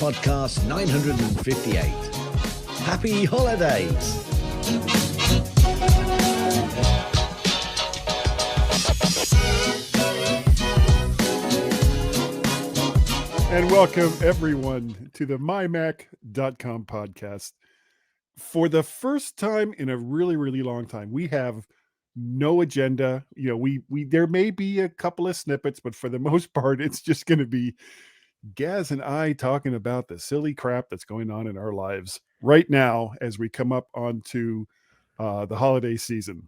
podcast 958. Happy holidays! And welcome everyone to the MyMac.com podcast. For the first time in a really, really long time, we have no agenda. You know, we there may be a couple of snippets, but for the most part, it's just going to be Gaz and I talking about the silly crap that's going on in our lives right now as we come up onto the holiday season.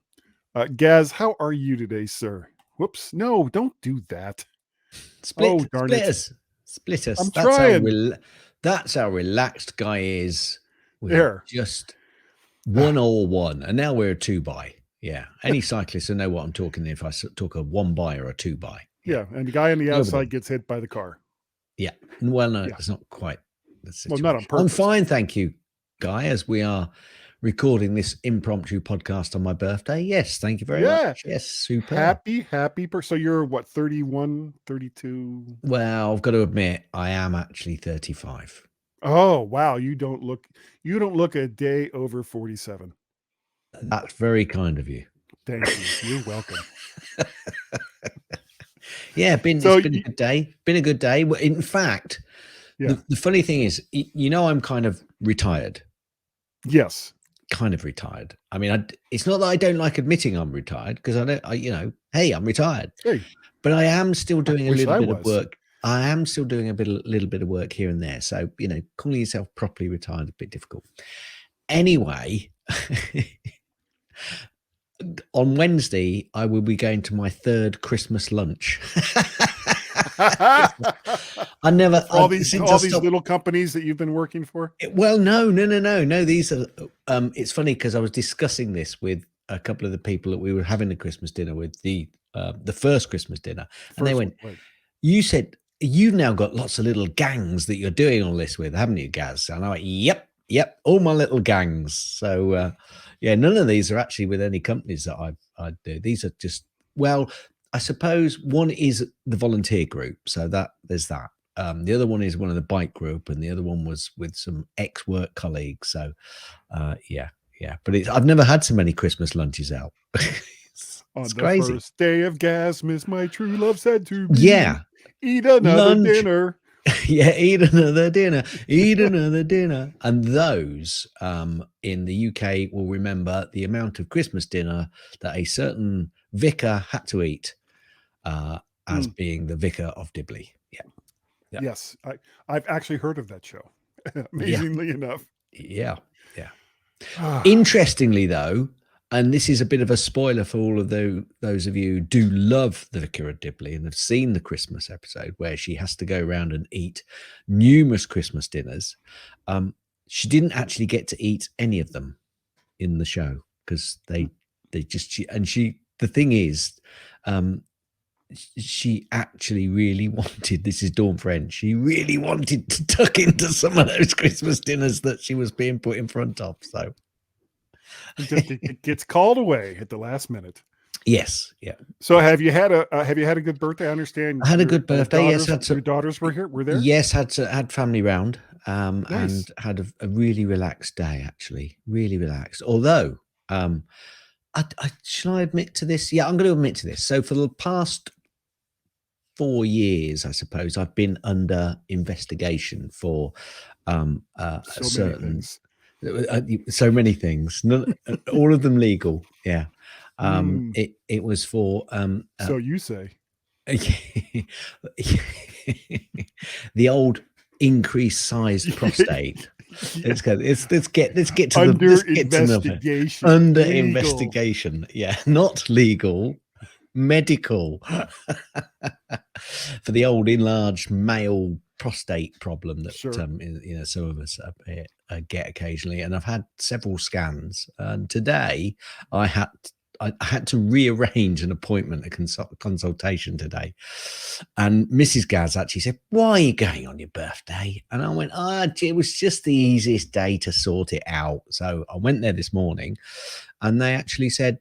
Gaz, how are you today, sir? Whoops. No, don't do that. Split us. I'm trying. That's how relaxed Guy is. There. Just 101. And now we're a 2x. Yeah. Any cyclist will know what I'm talking if I talk a 1x or a 2x. Yeah. And the guy on the outside gets hit by the car. Yeah. Well, no, it's not quite the situation. Well, not on purpose. I'm fine, thank you, Guy, as we are recording this impromptu podcast on my birthday. Yes, thank you very much. Yes, super. Happy. So you're what, 31, 32? Well, I've got to admit, I am actually 35. Oh, wow. You don't look a day over 47. That's very kind of you. Thank you. You're welcome. Yeah, it's been a good day. Been a good day. In fact, the funny thing is, I'm kind of retired. Yes. Kind of retired. I mean, it's not that I don't like admitting I'm retired, because hey, I'm retired. Hey. But I am still doing a little bit of work. I am still doing a little bit of work here and there. So, calling yourself properly retired is a bit difficult. Anyway, on Wednesday, I will be going to my third Christmas lunch. All these little companies that you've been working for. Well, no. These are. It's funny because I was discussing this with a couple of the people that we were having the Christmas dinner with, the first Christmas dinner, and they went, right. You said you've now got lots of little gangs that you're doing all this with, haven't you, Gaz? And I went, yep, all my little gangs. So. None of these are actually with any companies that I do. These are just, well, I suppose one is the volunteer group. So there's that. The other one is one of the bike group, and the other one was with some ex-work colleagues. So, yeah. But I've never had so many Christmas lunches out. it's crazy. First day of Gasmas, my true love said to me, eat another dinner. Yeah, eat another dinner. And those in the UK will remember the amount of Christmas dinner that a certain vicar had to eat as being the vicar of Dibley. Yeah. Yes, I've actually heard of that show, amazingly enough. Yeah. Interestingly, though, and this is a bit of a spoiler for all of those of you who do love the Vicar of Dibley and have seen the Christmas episode where she has to go around and eat numerous Christmas dinners. She didn't actually get to eat any of them in the show because the thing is, she actually really wanted, this is Dawn French, she really wanted to tuck into some of those Christmas dinners that she was being put in front of. So. It gets called away at the last minute. Yes, yeah. So have you had a good birthday? I understand. I had a good birthday. Yes, your daughters were there. Yes, had family round, nice. And had a really relaxed day. Actually, really relaxed. Although, shall I admit to this? Yeah, I'm going to admit to this. So for the past 4 years, I suppose I've been under investigation for certain. So many things, all of them legal. Yeah. It was for so you say the old increased sized prostate. Let's get to investigation. Under investigation. Yeah, not legal, medical. For the old enlarged male prostate problem that some of us get occasionally, and I've had several scans, and today I had to rearrange an appointment, a consultation today, and Mrs. Gaz actually said, "Why are you going on your birthday?" And I went, it was just the easiest day to sort it out. So I went there this morning, and they actually said,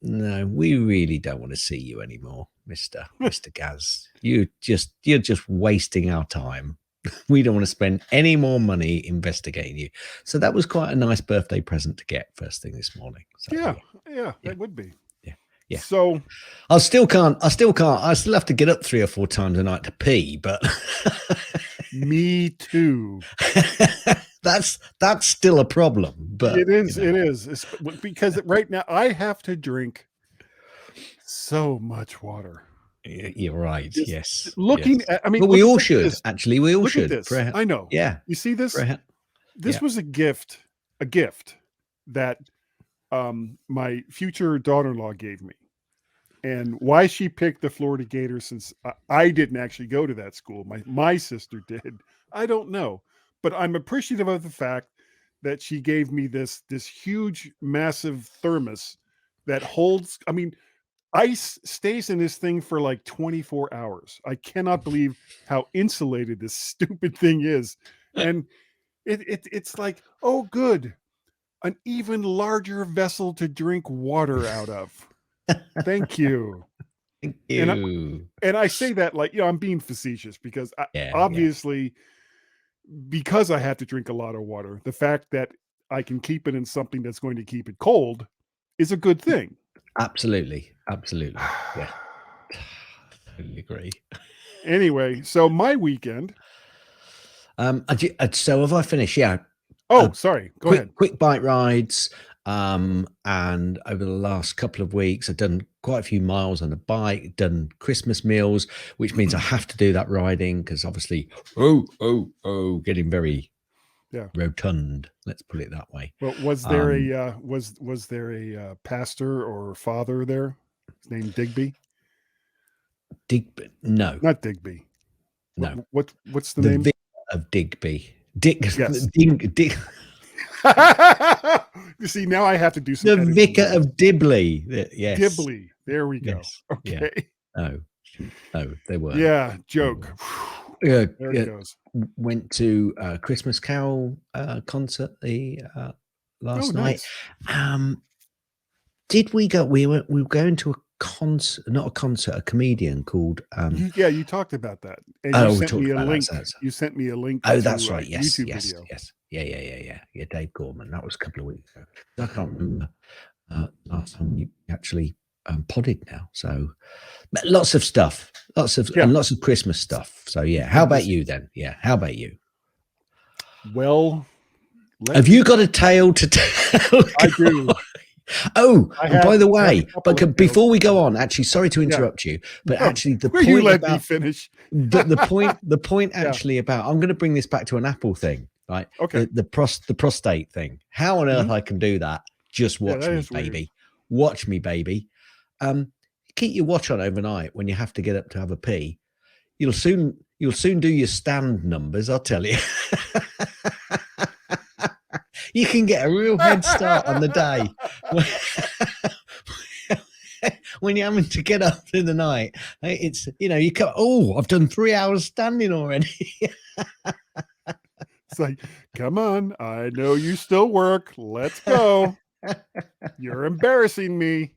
"No, we really don't want to see you anymore, Mr. Gaz. You're just wasting our time." We don't want to spend any more money investigating you. So that was quite a nice birthday present to get first thing this morning. So, yeah, that would be. Yeah. So I still have to get up 3 or 4 times a night to pee, but me too. that's still a problem. But it is, it's because right now I have to drink so much water. You're right. Yes. Looking at, I mean, but we all should actually. We all look should. at this. I know. Yeah. You see this? This Yeah. was a gift that my future daughter-in-law gave me. And why she picked the Florida Gators, since I didn't actually go to that school, my sister did, I don't know. But I'm appreciative of the fact that she gave me this huge, massive thermos that holds, I mean, ice stays in this thing for like 24 hours. I cannot believe how insulated this stupid thing is. And it's like, oh, good, an even larger vessel to drink water out of. Thank you. Thank you. And I say that like, I'm being facetious because obviously, because I have to drink a lot of water, the fact that I can keep it in something that's going to keep it cold is a good thing. Absolutely. Yeah. Totally agree. Anyway, so my weekend. So have I finished? Yeah. Oh, sorry. Go ahead. Quick bike rides. And over the last couple of weeks, I've done quite a few miles on the bike, done Christmas meals, which means I have to do that riding because obviously, getting very rotund. Let's put it that way. Well, was there was there a pastor or father there? His name Digby? No, not Digby. No. What's the name? Vicar of Digby. Yes. You see, now I have to do some. The Vicar of Dibley. Yes. Dibley. There we go. Yes. Okay. Yeah. No, they were. Yeah, joke. There it goes. Went to a Christmas Carol concert last night. Nice. Did we go? We were going to a concert, not a concert, a comedian called. You talked about that. And you sent me a link. You sent me a link. Oh, that's right. Yes, YouTube video. Yes. Yeah. Dave Gorman. That was a couple of weeks ago. I can't remember last time we actually podded now. So lots of stuff, and lots of Christmas stuff. So yeah. How about you then? Yeah. How about you? Well, have you got a tale to tell? I do. Oh, and by the way, but before we go on, actually, sorry to interrupt you, but actually, the point you let me finish. the point actually about, I'm going to bring this back to an Apple thing, right? Okay. The prostate thing. How on earth I can do that? Just watch me, baby. Weird. Watch me, baby. Keep your watch on overnight when you have to get up to have a pee. You'll soon do your stand numbers, I'll tell you. You can get a real head start on the day when you're having to get up in the night. It's, you come, I've done 3 hours standing already. It's like, come on, I know you still work. Let's go. You're embarrassing me.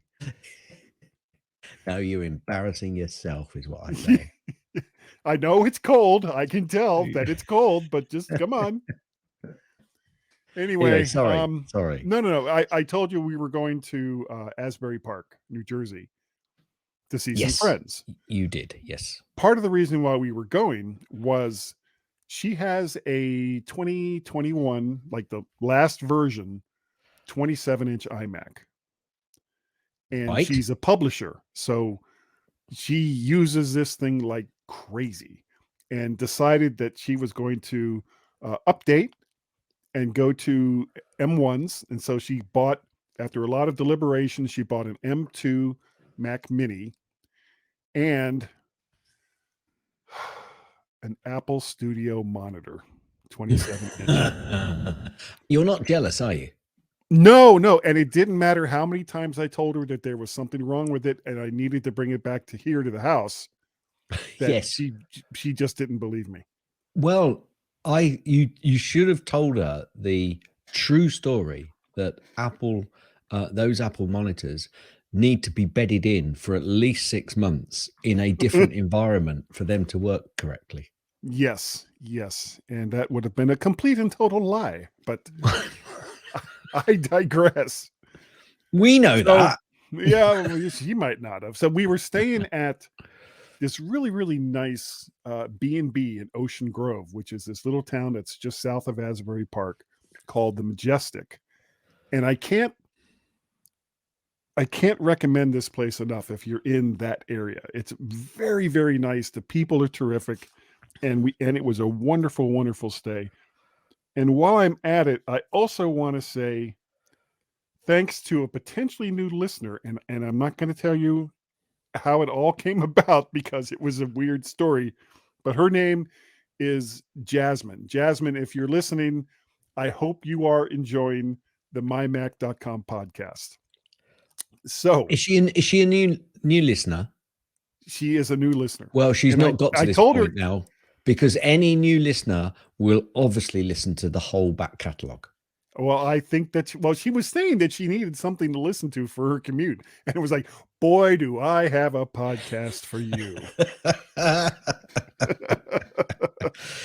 No, you're embarrassing yourself is what I say. I know it's cold. I can tell that it's cold, but just come on. Anyway, sorry. No. I told you we were going to Asbury Park, New Jersey, to see some friends. You did, yes. Part of the reason why we were going was she has a 2021, like the last version, 27-inch iMac. And she's a publisher, so she uses this thing like crazy, and decided that she was going to update and go to M1s. And so she bought, after a lot of deliberation, she bought an M2 Mac Mini and an Apple Studio monitor, 27-inch. You're not jealous, are you? No. And it didn't matter how many times I told her that there was something wrong with it and I needed to bring it back to the house. That she just didn't believe me. Well, you should have told her the true story that Apple, those Apple monitors need to be bedded in for at least 6 months in a different environment for them to work correctly. Yes. And that would have been a complete and total lie, but I digress. We know that. Yeah, well, he might not have. So we were staying at this really, really nice B&B in Ocean Grove, which is this little town that's just south of Asbury Park called the Majestic. And I can't recommend this place enough if you're in that area. It's very, very nice. The people are terrific. And it was a wonderful, wonderful stay. And while I'm at it, I also want to say thanks to a potentially new listener, and I'm not going to tell you how it all came about because it was a weird story, but her name is Jasmine. Jasmine, if you're listening, I hope you are enjoying the MyMac.com podcast. So Is she a new listener? she is a new listener. Well, she's and not got to I this told point her now, because any new listener will obviously listen to the whole back catalogue. Well, I think that she was saying that she needed something to listen to for her commute, and it was like, boy, do I have a podcast for you.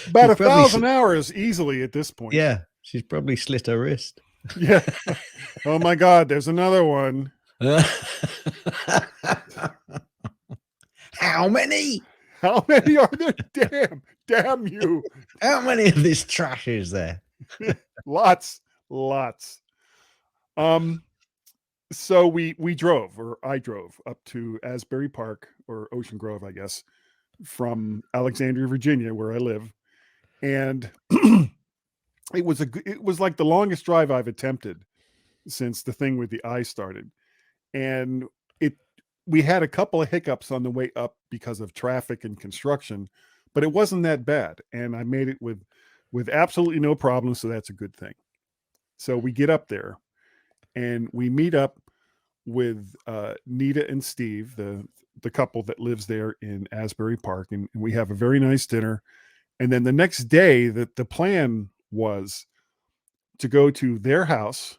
About 1,000 hours easily at this point. Yeah, she's probably slit her wrist. Yeah. Oh my God, there's another one. How many? How many are there? Damn you. How many of this trash is there? Lots. So I drove up to Asbury Park, or Ocean Grove, I guess, from Alexandria, Virginia, where I live. And it was like the longest drive I've attempted since the thing with the eye started. And we had a couple of hiccups on the way up because of traffic and construction, but it wasn't that bad. And I made it with absolutely no problem. So that's a good thing. So we get up there and we meet up with Nita and Steve, the couple that lives there in Asbury Park. And we have a very nice dinner. And then the next day, the plan was to go to their house,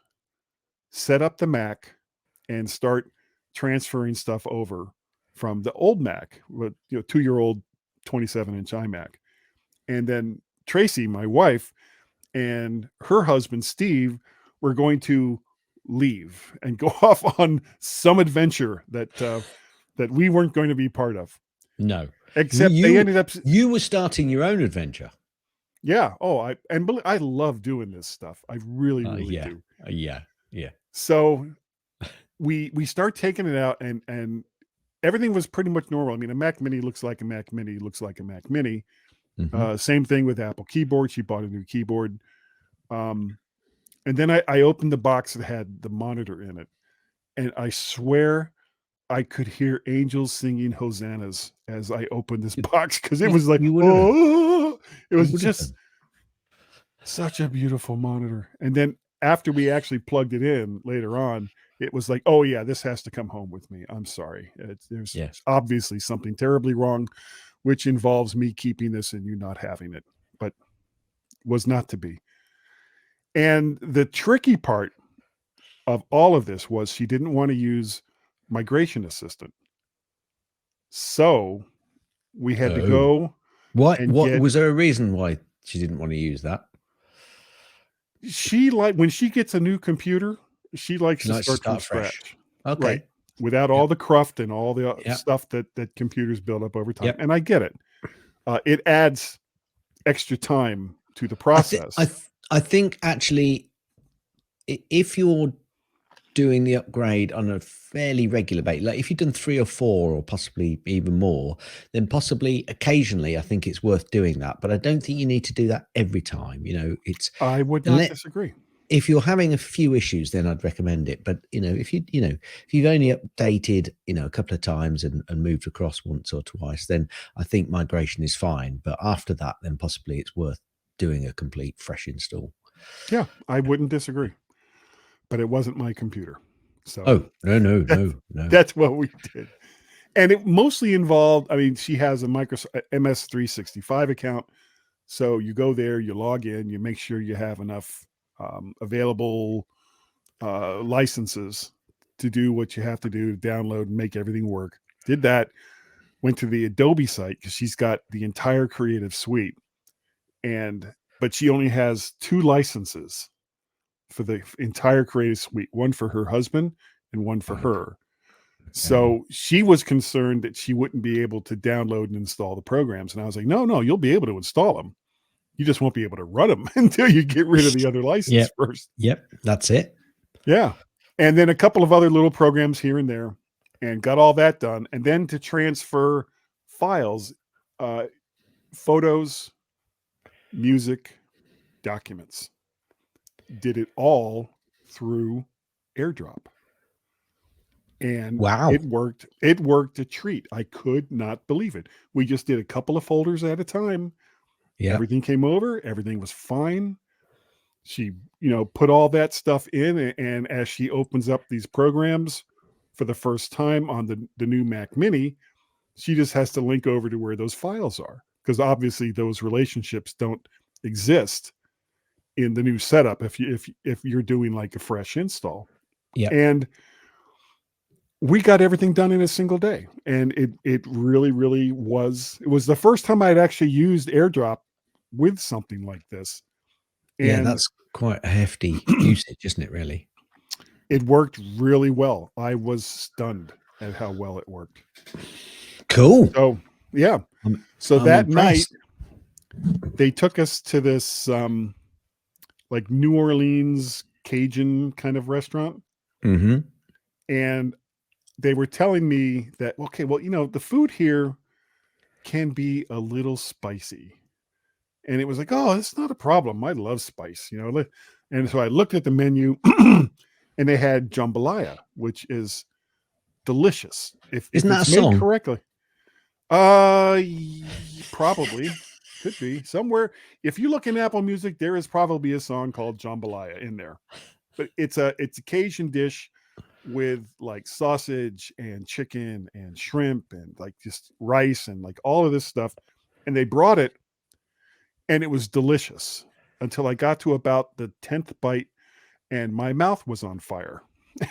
set up the Mac, and start transferring stuff over from the old Mac, with 2-year-old 27-inch iMac. And then Tracy, my wife, and her husband Steve were going to leave and go off on some adventure that we weren't going to be part of. No, except they ended up. You were starting your own adventure. Yeah. Oh, I love doing this stuff. I really do. Yeah. So we start taking it out, and everything was pretty much normal. I mean, a Mac Mini looks like a Mac Mini looks like a Mac Mini. Mm-hmm. Same thing with Apple keyboard. She bought a new keyboard. And then I opened the box that had the monitor in it, and I swear I could hear angels singing hosannas as I opened this box, because it was like, oh, it was just such a beautiful monitor. And then after we actually plugged it in later on, it was like, oh yeah, this has to come home with me. I'm sorry. There's obviously something terribly wrong, which involves me keeping this and you not having it, but was not to be. And the tricky part of all of this was she didn't want to use Migration Assistant. So we had to go. What was there a reason why she didn't want to use that? She when she gets a new computer, she likes to start from scratch. Okay. Right. Without all the cruft and all the stuff that computers build up over time. Yep. And I get it. It adds extra time to the process. I think actually, if you're doing the upgrade on a fairly regular basis, like if you've done 3 or 4 or possibly even more, then possibly occasionally I think it's worth doing that. But I don't think you need to do that every time. I would not disagree. If you're having a few issues, then I'd recommend it. But if you've only updated a couple of times and moved across once or twice, then I think migration is fine. But after that, then possibly it's worth doing a complete fresh install. Yeah, I wouldn't disagree. But it wasn't my computer. So no. That's what we did. And it mostly involved, she has a Microsoft MS365 account. So you go there, you log in, you make sure you have enough available licenses to do what you have to do, download and make everything work. Did that. went to the Adobe site because she's got the entire Creative Suite, but she only has 2 licenses for the entire Creative Suite, one for her husband and one for her. So she was concerned that she wouldn't be able to download and install the programs. And I was like, no, you'll be able to install them. You just won't be able to run them until you get rid of the other license first. Yep, that's it. Yeah. And then a couple of other little programs here and there, and got all that done. And then to transfer files, photos, music, documents, did it all through AirDrop. And wow, it worked. It worked a treat. I could not believe it. We just did a couple of folders at a time. Yeah. Everything came over. Everything was fine. She, put all that stuff in. And as she opens up these programs for the first time on the new Mac Mini, she just has to link over to where those files are. Because obviously those relationships don't exist in the new setup if you're doing like a fresh install. Yeah. And we got everything done in a single day. And it really, really was. It was the first time I'd actually used AirDrop with something like this. And that's quite a hefty usage, isn't it, really? It worked really well. I was stunned at how well it worked. Cool. So, yeah. So that night, they took us to this like New Orleans Cajun kind of restaurant. Mm-hmm. And they were telling me that, okay, well, the food here can be a little spicy. And it was like, oh, it's not a problem. I love spice, And so I looked at the menu and they had jambalaya, which is delicious. Isn't that it's a made song? correctly. Probably. Could be. Somewhere. If you look in Apple Music, there is probably a song called Jambalaya in there. But it's a Cajun dish with like sausage and chicken and shrimp and like just rice and like all of this stuff. And they brought it and it was delicious until I got to about the 10th bite and my mouth was on fire.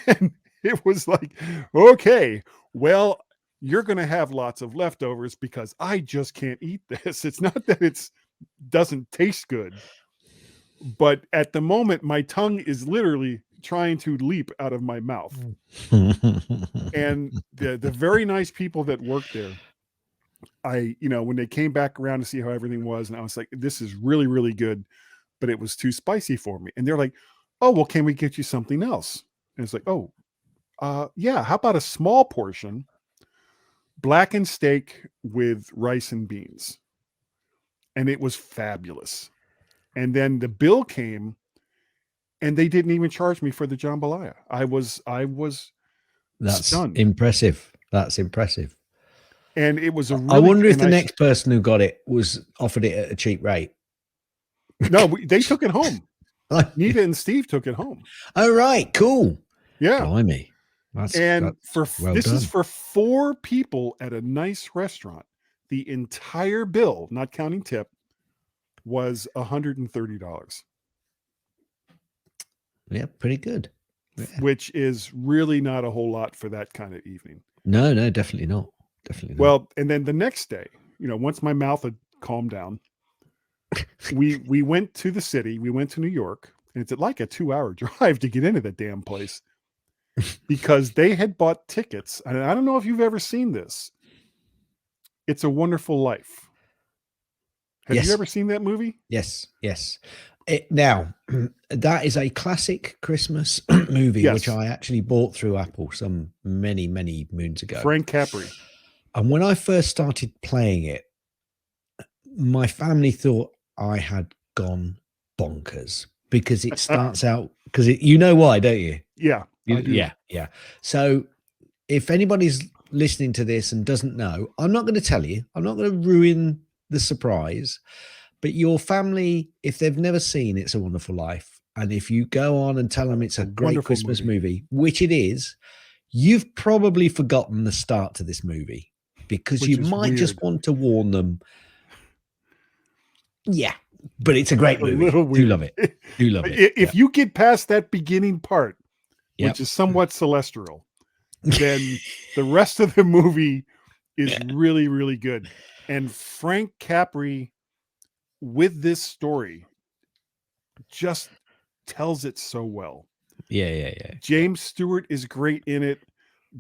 And it was like, okay, well, you're going to have lots of leftovers because I just can't eat this. It's not that it doesn't taste good, but at the moment, my tongue is literally trying to leap out of my mouth. And the very nice people that worked there, when they came back around to see how everything was, and I was like, this is really, really good, but it was too spicy for me. And they're like, oh, well, can we get you something else? And it's like, oh, yeah, how about a small portion, blackened steak with rice and beans? And it was fabulous. And then the bill came and they didn't even charge me for the jambalaya. I was That's stunned. Impressive. That's impressive. And it was I wonder if the next person who got it was offered it at a cheap rate. No, they took it home. Nita and Steve took it home. Oh, right. Cool. Yeah. Blimey. This is for 4 people at a nice restaurant. The entire bill, not counting tip, was $130. Yeah, pretty good. Yeah. Which is really not a whole lot for that kind of evening. No, definitely not. Definitely not. Well, and then the next day, once my mouth had calmed down, we went to the city. We went to New York, and it's like a 2-hour drive to get into that damn place because they had bought tickets. And I don't know if you've ever seen this. It's a Wonderful Life. Have you ever seen that movie? Yes. Now, that is a classic Christmas movie, which I actually bought through Apple some many, many moons ago. Frank Capri. And when I first started playing it, my family thought I had gone bonkers because it starts out, because you know why, don't you? Yeah. I do. Yeah. So if anybody's listening to this and doesn't know, I'm not going to tell you. I'm not going to ruin the surprise. But your family, if they've never seen It's a Wonderful Life, and if you go on and tell them it's a great Christmas movie, which it is, you've probably forgotten the start to this movie because you might just want to warn them. Yeah, but it's a great movie. Do love it. Do love it. If you get past that beginning part, which is somewhat celestial, then the rest of the movie is really, really good. And Frank Capri with this story just tells it so well. Yeah. James Stewart is great in it.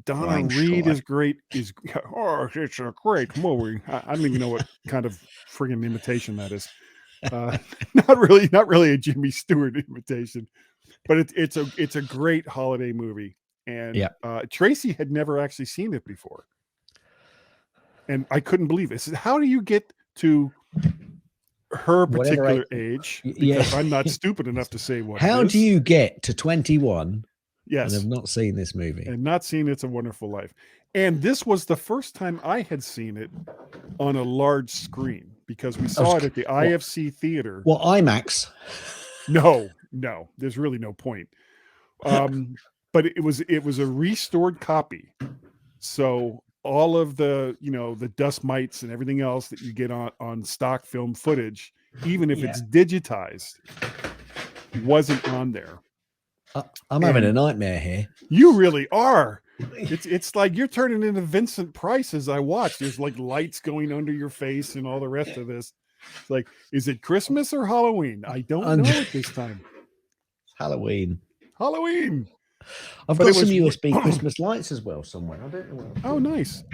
Donna Reed is great. It's a great movie. I don't even know what kind of friggin' imitation that is. Not really a Jimmy Stewart imitation, but it's a great holiday movie. And Tracy had never actually seen it before, and I couldn't believe it. I said, "How do you get to her particular age?" Because I'm not stupid enough to say what. How do you get to 21? Yes, and have not seen this movie and not seen It's a Wonderful Life. And this was the first time I had seen it on a large screen because we saw it at the IFC theater. Well, IMAX. No, there's really no point. But it was a restored copy. So all of the, the dust mites and everything else that you get on stock film footage, even if it's digitized, wasn't on there. I'm having a nightmare here. You really are. It's like you're turning into Vincent Price as I watch. There's like lights going under your face and all the rest of this. It's like, is it Christmas or Halloween? I don't know at this time. Halloween. I've got some USB Christmas lights as well somewhere. I don't know where. Oh, nice.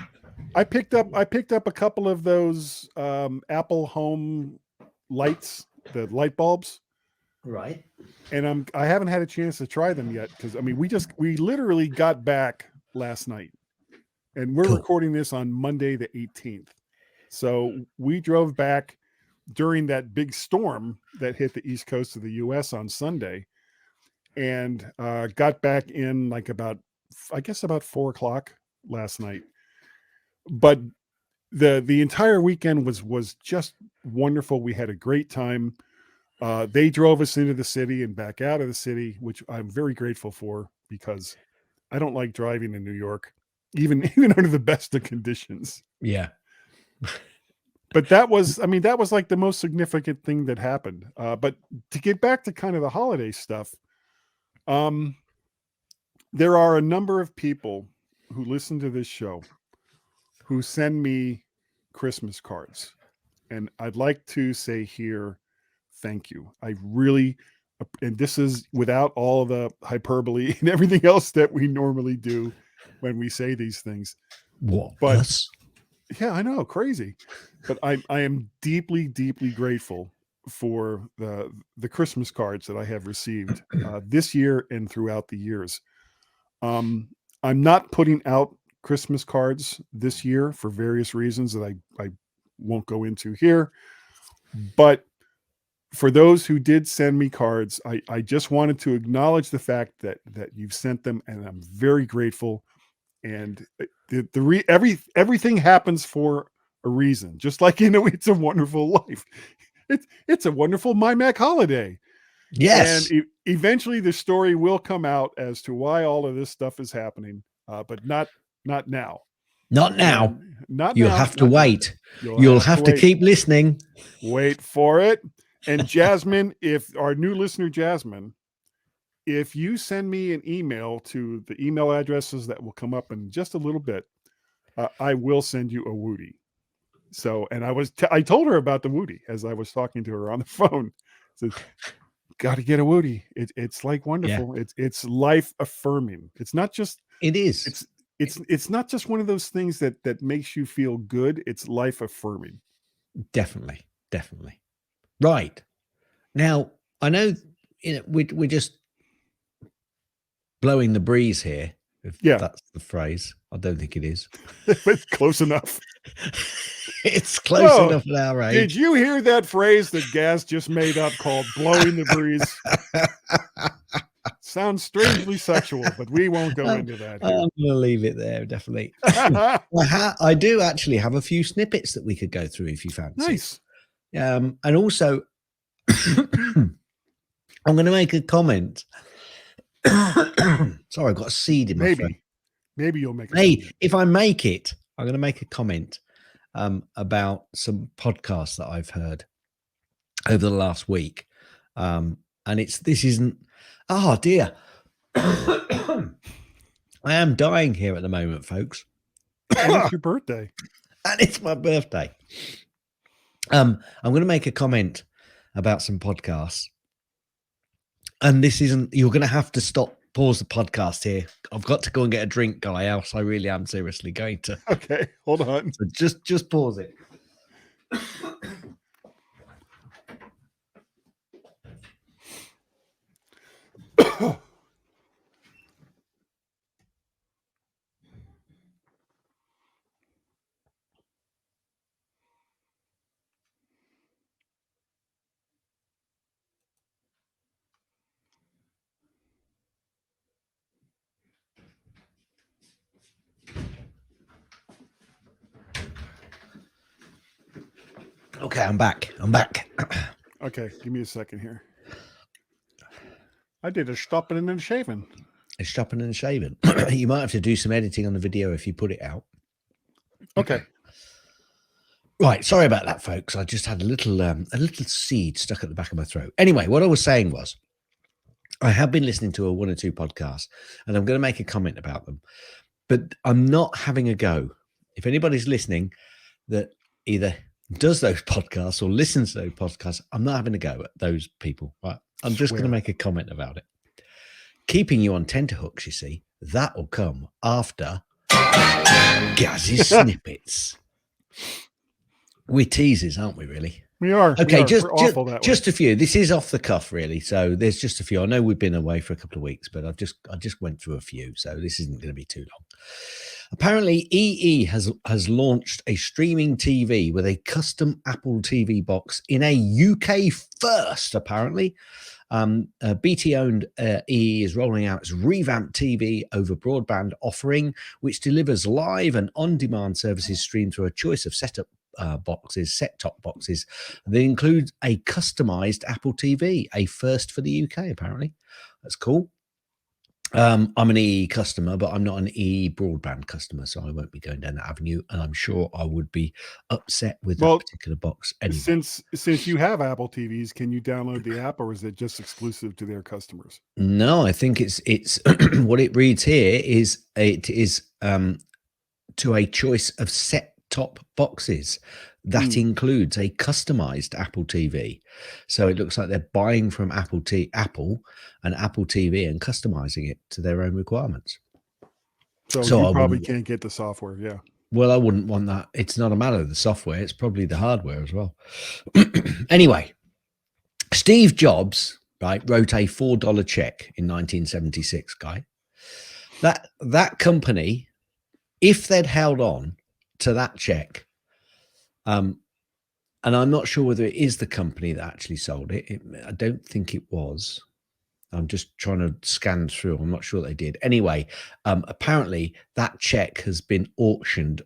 I picked up a couple of those Apple Home lights, the light bulbs. Right. And I haven't had a chance to try them yet because we literally got back last night, and we're recording this on Monday the 18th. So we drove back during that big storm that hit the east coast of the U.S. on Sunday, and got back in like about 4:00 last night. But the entire weekend was just wonderful. We had a great time. They drove us into the city and back out of the city, which I'm very grateful for because I don't like driving in New York, even under the best of conditions. Yeah. But that was like the most significant thing that happened. But to get back to kind of the holiday stuff, there are a number of people who listen to this show who send me Christmas cards. And I'd like to say here, thank you. I really, and this is without all the hyperbole and everything else that we normally do when we say these things. What? But yeah, I know, crazy. But I am deeply, deeply grateful for the Christmas cards that I have received this year and throughout the years. I'm not putting out Christmas cards this year for various reasons that I won't go into here. But for those who did send me cards, I just wanted to acknowledge the fact that you've sent them, and I'm very grateful. And everything happens for a reason, just like It's a Wonderful Life. It's a wonderful MyMac holiday. Yes. And eventually the story will come out as to why all of this stuff is happening, but not now. Not now. You'll have to wait. You'll have to keep listening. Wait for it. And Jasmine, if our new listener, Jasmine, if you send me an email to the email addresses that will come up in just a little bit, I will send you a Woody. So, and I told her about the Woody as I was talking to her on the phone. So, got to get a Woody. It's like wonderful. Yeah. It's life affirming. It's not just. It is. It's not just one of those things that makes you feel good. It's life affirming. Definitely. Right. Now, I know we're just blowing the breeze here. If that's the phrase. I don't think it is. But close enough. It's close enough at our age. Did you hear that phrase that Gaz just made up called blowing the breeze? Sounds strangely sexual, but we won't go into that. I'm going to leave it there, definitely. I do actually have a few snippets that we could go through if you fancy. Nice. And also, I'm going to make a comment. Sorry, I've got a seed in my throat. Maybe you'll make a comment. If I make it, I'm going to make a comment about some podcasts that I've heard over the last week. And this isn't, oh dear. I am dying here at the moment, folks. And it's your birthday. And it's my birthday. I'm going to make a comment about some podcasts. And this isn't, you're going to have to pause the podcast here. I've got to go and get a drink, guy, else I really am seriously going to. Okay, hold on. So just pause it. Okay, I'm back. Okay, give me a second here. I did a stopping and a shaving. A stopping and shaving. You might have to do some editing on the video if you put it out. Okay. Right, sorry about that, folks. I just had a little seed stuck at the back of my throat. Anyway, what I was saying was, I have been listening to one or two podcasts, and I'm going to make a comment about them, but I'm not having a go. If anybody's listening that either does those podcasts or listens to those podcasts, I'm not having a go at those people. Right? I'm just going to make a comment about it. Keeping you on tenterhooks, you see, that will come after Gaz's snippets. We're teasers, aren't we, really? We are. Okay, We're just a few. This is off the cuff, really. So there's just a few. I know we've been away for a couple of weeks, but I just went through a few, so this isn't going to be too long. Apparently, EE has launched a streaming TV with a custom Apple TV box in a UK first, apparently. BT-owned EE is rolling out its revamped TV over broadband offering, which delivers live and on-demand services streamed through a choice of set-top boxes. They include a customized Apple TV, a first for the UK, apparently. That's cool. I'm an EE customer, but I'm not an EE broadband customer, so I won't be going down that avenue, and I'm sure I would be upset with that particular box anyway. Since you have Apple TVs, can you download the app, or is it just exclusive to their customers? No, I think it's what it reads here is it is to a choice of set-top boxes. That includes a customized Apple TV. So it looks like they're buying from Apple and Apple TV and customizing it to their own requirements. So you probably can't get the software, yeah. Well, I wouldn't want that. It's not a matter of the software. It's probably the hardware as well. Anyway, Steve Jobs, right, wrote a $4 check in 1976, guy. That company, if they'd held on to that check, and I'm not sure whether it is the company that actually sold it. I don't think it was. I'm just trying to scan through. I'm not sure they did. Anyway, apparently that check has been auctioned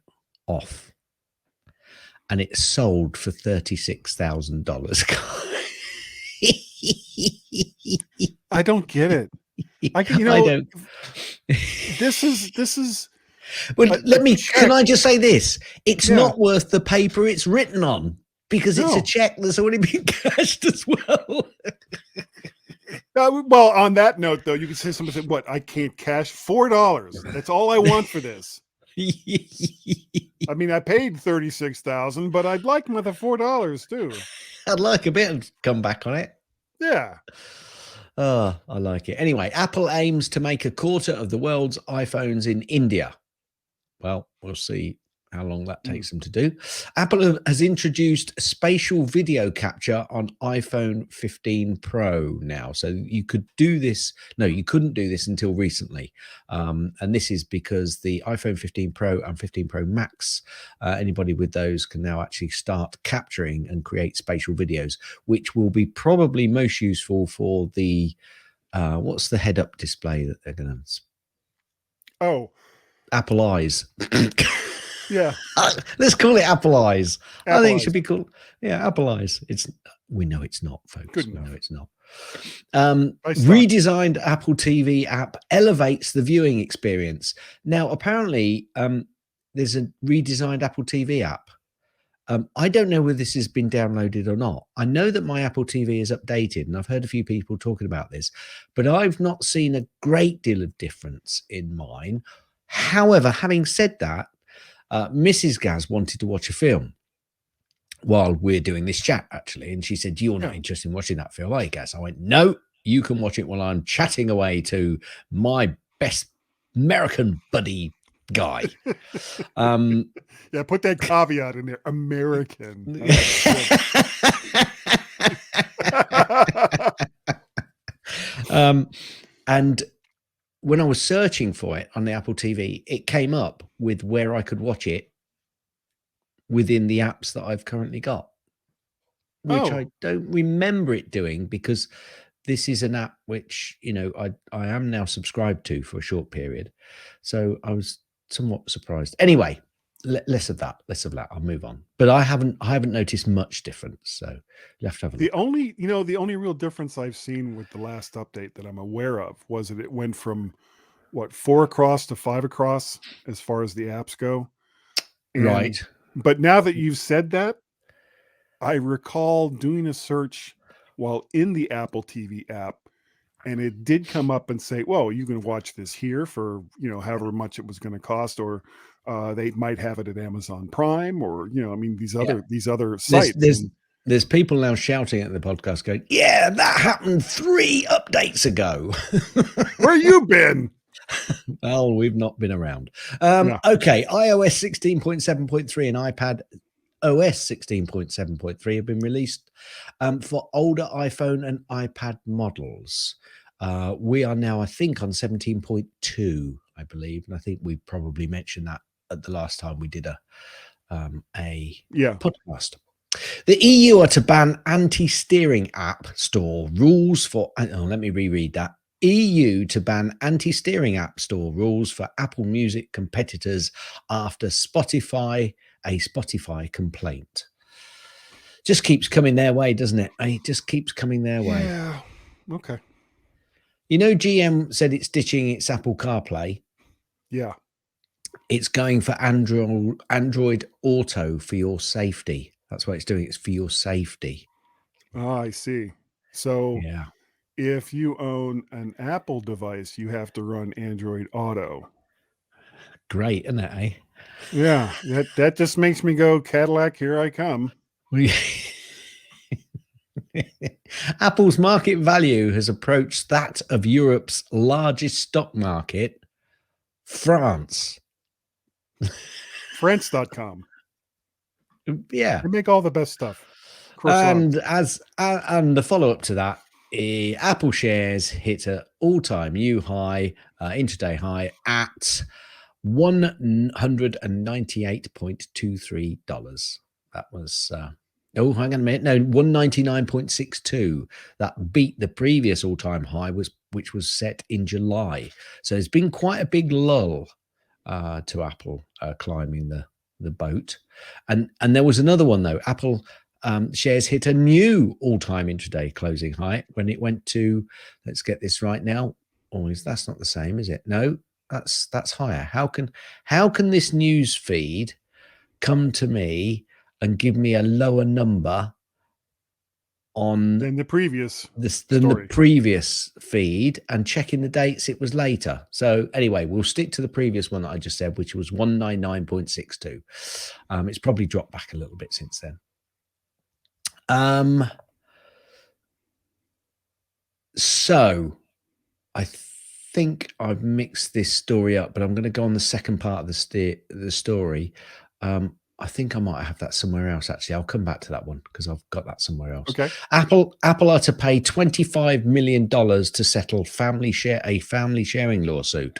off, and it's sold for $36,000. I don't get it. I don't. This is. Well, can I just say this? It's not worth the paper it's written on, because it's a check that's already been cashed as well. Well, on that note, though, you can say something, what, I can't cash $4. That's all I want for this. I mean, I paid $36,000, but I'd like another $4 too. I'd like a bit of comeback on it. Yeah. Oh, I like it. Anyway, Apple aims to make a quarter of the world's iPhones in India. Well, we'll see how long that takes them to do. Apple has introduced spatial video capture on iPhone 15 Pro now. So you could do this. No, you couldn't do this until recently. And this is because the iPhone 15 Pro and 15 Pro Max, anybody with those can now actually start capturing and create spatial videos, which will be probably most useful for the, what's the head-up display that they're going to... Oh. Apple Eyes. Yeah. Let's call it Apple Eyes. Apple I think Eyes. It should be called, Apple Eyes. We know it's not, folks. Good we enough. know it's not. Redesigned Apple TV app elevates the viewing experience. Now, apparently, there's a redesigned Apple TV app. I don't know whether this has been downloaded or not. I know that my Apple TV is updated, and I've heard a few people talking about this, but I've not seen a great deal of difference in mine. However, having said that, Mrs. Gaz wanted to watch a film while we're doing this chat, actually. And she said, "You're not interested in watching that film, are you, Gaz?" I went, "No, you can watch it while I'm chatting away to my best American buddy guy." Yeah, put that caveat in there. American. And when I was searching for it on the Apple TV, it came up with where I could watch it within the apps that I've currently got, which I don't remember it doing, because this is an app which, you know, I am now subscribed to for a short period. So I was somewhat surprised. Anyway, less of that. I'll move on. But I haven't noticed much difference. So you have to have a look. The only real difference I've seen with the last update that I'm aware of was that it went from 4 across to 5 across as far as the apps go. Right. But now that you've said that, I recall doing a search while in the Apple TV app, and it did come up and say, "Well, you can watch this here for, you know, however much it was going to cost," or they might have it at Amazon Prime, or, you know, I mean, these other sites. There's people now shouting at the podcast going, "Yeah, that happened 3 updates ago." Where you been? Well, we've not been around. Okay, iOS 16.7.3 and iPad OS 16.7.3 have been released for older iPhone and iPad models. We are now, I think, on 17.2, I believe, and I think we probably mentioned that at the last time we did a podcast. The EU are to ban anti-steering app store rules for. Let me reread that. EU to ban anti-steering app store rules for Apple Music competitors after a Spotify complaint. Just keeps coming their way, doesn't it? It just keeps coming their way. Yeah. Okay. You know, GM said it's ditching its Apple CarPlay. Yeah. It's going for Android Auto for your safety. That's what it's doing. It's for your safety. Oh, I see. So yeah. If you own an Apple device, you have to run Android Auto. Great, isn't it, eh? Yeah, that just makes me go, Cadillac, here I come. Apple's market value has approached that of Europe's largest stock market, France. France.com. Yeah. They make all the best stuff. Croissants. And the follow-up to that, Apple shares hit an all-time new high, intraday high at $198.23. That was hang on a minute. No, 199.62. That beat the previous all-time high, which was set in July. So there's been quite a big lull to Apple climbing the boat. And there was another one though. Apple shares hit a new all-time intraday closing high when it went to, let's get this right now. That's not the same, is it? No, that's higher. How can this news feed come to me and give me a lower number than the previous the previous feed, and checking the dates, it was later. So anyway, we'll stick to the previous one that I just said, which was 199.62. It's probably dropped back a little bit since then. So I think I've mixed this story up, but I'm going to go on the second part of the story. I think I might have that somewhere else. Actually, I'll come back to that one because I've got that somewhere else. Okay. Apple are to pay $25 million to settle a family sharing lawsuit.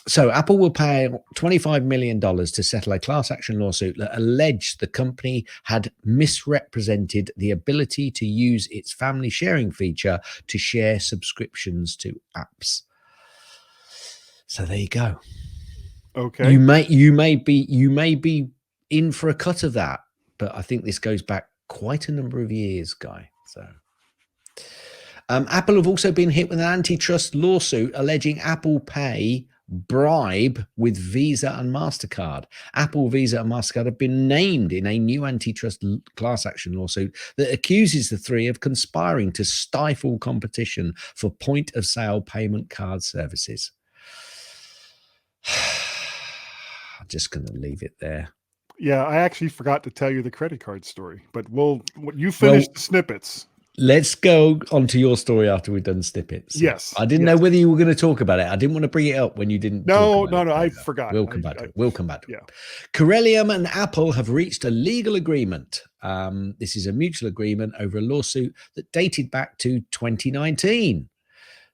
So Apple will pay $25 million to settle a class action lawsuit that alleged the company had misrepresented the ability to use its family sharing feature to share subscriptions to apps. So there you go. Okay. You may be in for a cut of that, but I think this goes back quite a number of years, Guy. So Apple have also been hit with an antitrust lawsuit alleging Apple Pay bribe with Visa and MasterCard. Apple, Visa, and MasterCard have been named in a new antitrust class action lawsuit that accuses the three of conspiring to stifle competition for point-of-sale payment card services. I'm just going to leave it there. Yeah, I actually forgot to tell you the credit card story, but you finish the snippets. Let's go on to your story after we've done snippets. Yes. I didn't know whether you were going to talk about it. I didn't want to bring it up when you didn't. No, I forgot. We'll come back to it. We'll come back to it. Corellium and Apple have reached a legal agreement. This is a mutual agreement over a lawsuit that dated back to 2019.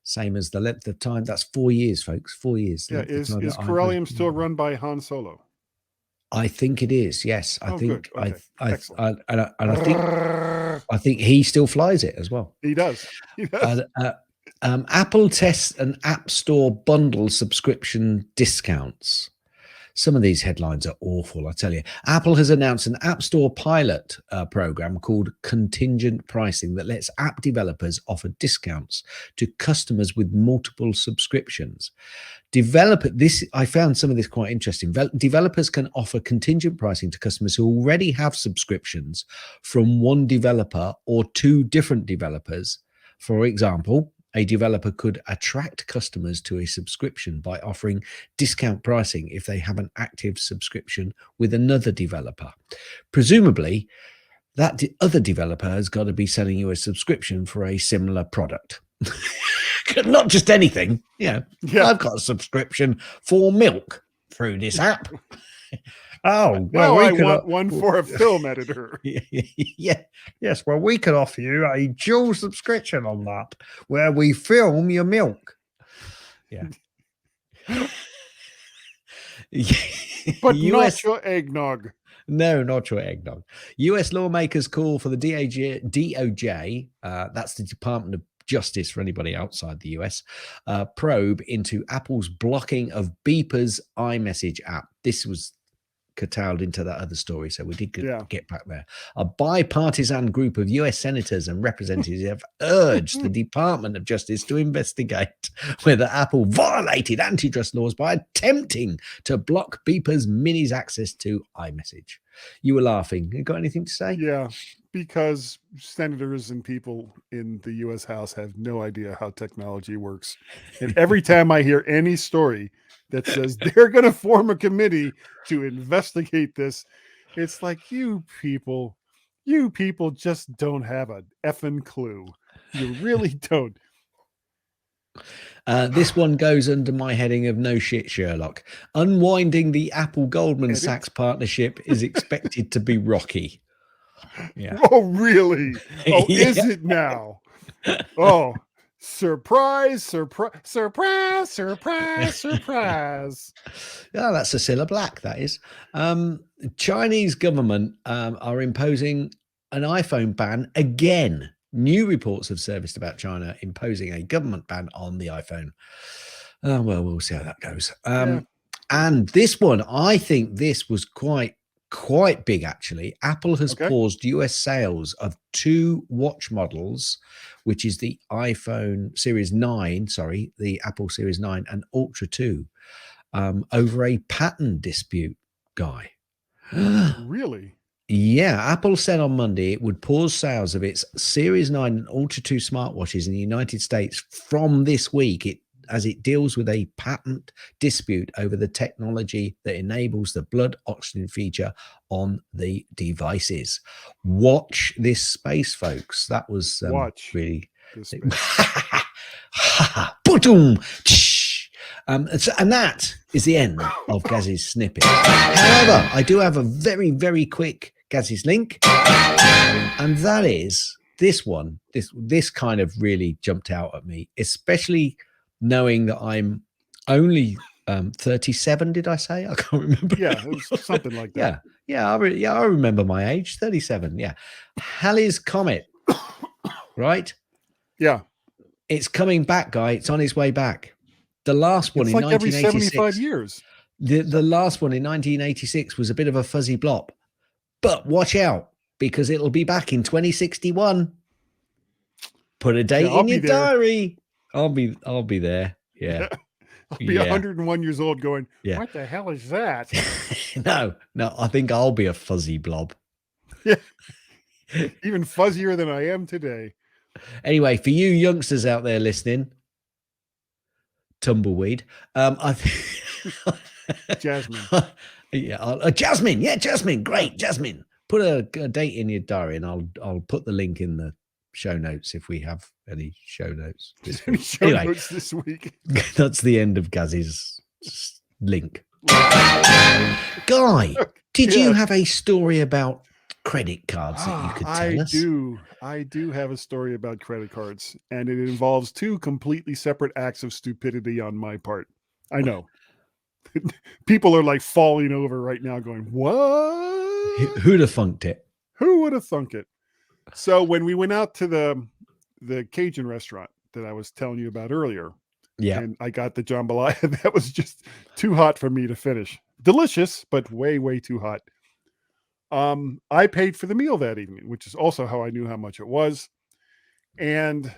Same as the length of time. That's 4 years, folks. 4 years. Yeah, is Corellium still run by Han Solo? I think it is. Yes, I think. Good. Okay. I think he still flies it as well. He does. Apple tests an App Store bundle subscription discounts. Some of these headlines are awful, I tell you. Apple has announced an App Store pilot program called contingent pricing that lets app developers offer discounts to customers with multiple subscriptions. I found some of this quite interesting. Developers can offer contingent pricing to customers who already have subscriptions from one developer or two different developers. For example, a developer could attract customers to a subscription by offering discount pricing if they have an active subscription with another developer. Presumably, that other developer has got to be selling you a subscription for a similar product. Not just anything. I've got a subscription for milk through this app. Oh, well, I want one for a film editor. Yes. Well, we could offer you a dual subscription on that, where we film your milk. Yeah. But not your eggnog. No, not your eggnog. U.S. lawmakers call for the DOJ, that's the Department of Justice for anybody outside the US, probe into Apple's blocking of Beeper's iMessage app. This was curtailed into that other story, so we did get back there. A bipartisan group of US senators and representatives have urged the Department of Justice to investigate whether Apple violated antitrust laws by attempting to block Beeper's Mini's access to iMessage. You were laughing. You got anything to say? Yeah, because senators and people in the US House have no idea how technology works. And every time I hear any story that says they're going to form a committee to investigate this, it's like, you people just don't have an effing clue. You really don't. This one goes under my heading of no shit, Sherlock. Unwinding the Apple Goldman Sachs partnership is expected to be rocky. Yeah. Oh, really? Oh, is it now? Oh, surprise, surprise, surprise, surprise, surprise. Yeah, that's Cilla Black, that is. Chinese government are imposing an iPhone ban again. New reports have surfaced about China imposing a government ban on the iPhone. Well, we'll see how that goes. And this one, I think this was quite big, actually. Apple has paused US sales of two watch models, which is the iPhone Series 9, the Apple Series 9 and Ultra 2, over a patent dispute, Guy. Really? Yeah, Apple said on Monday it would pause sales of its Series 9 and Ultra 2 smartwatches in the United States from this week, as it deals with a patent dispute over the technology that enables the blood oxygen feature on the devices. Watch this space, folks. That was really... And that is the end of Gaz's snippet. However, I do have a very, very quick Gaz's link, and that is this one. This kind of really jumped out at me, especially knowing that I'm only 37. Did I say? I can't remember. Yeah, it was something like that. Yeah. I remember my age, 37. Yeah, Halley's Comet, right? Yeah, it's coming back, Guy. It's on its way back. The last one in 1986. Every 75 years. The last one in 1986 was a bit of a fuzzy blop, but watch out because it'll be back in 2061. Put a date in your diary. I'll be there. Yeah. I'll be 101 years old going, what the hell is that? No, I think I'll be a fuzzy blob. Yeah. Even fuzzier than I am today. Anyway, for you youngsters out there listening, tumbleweed. I think Jasmine. Yeah, Jasmine. Yeah, Jasmine. Great, Jasmine. Put a date in your diary, and I'll put the link in the show notes if we have any show notes this week. Show notes this week. That's the end of Gazzy's link. Guy, did you have a story about credit cards that you could tell us? I do have a story about credit cards, and it involves two completely separate acts of stupidity on my part. I know. People are like falling over right now going, what? Who'd have funked it? Who would have thunk it? So when we went out to the Cajun restaurant that I was telling you about earlier, and I got the jambalaya, that was just too hot for me to finish. Delicious, but way, way too hot. I paid for the meal that evening, which is also how I knew how much it was. And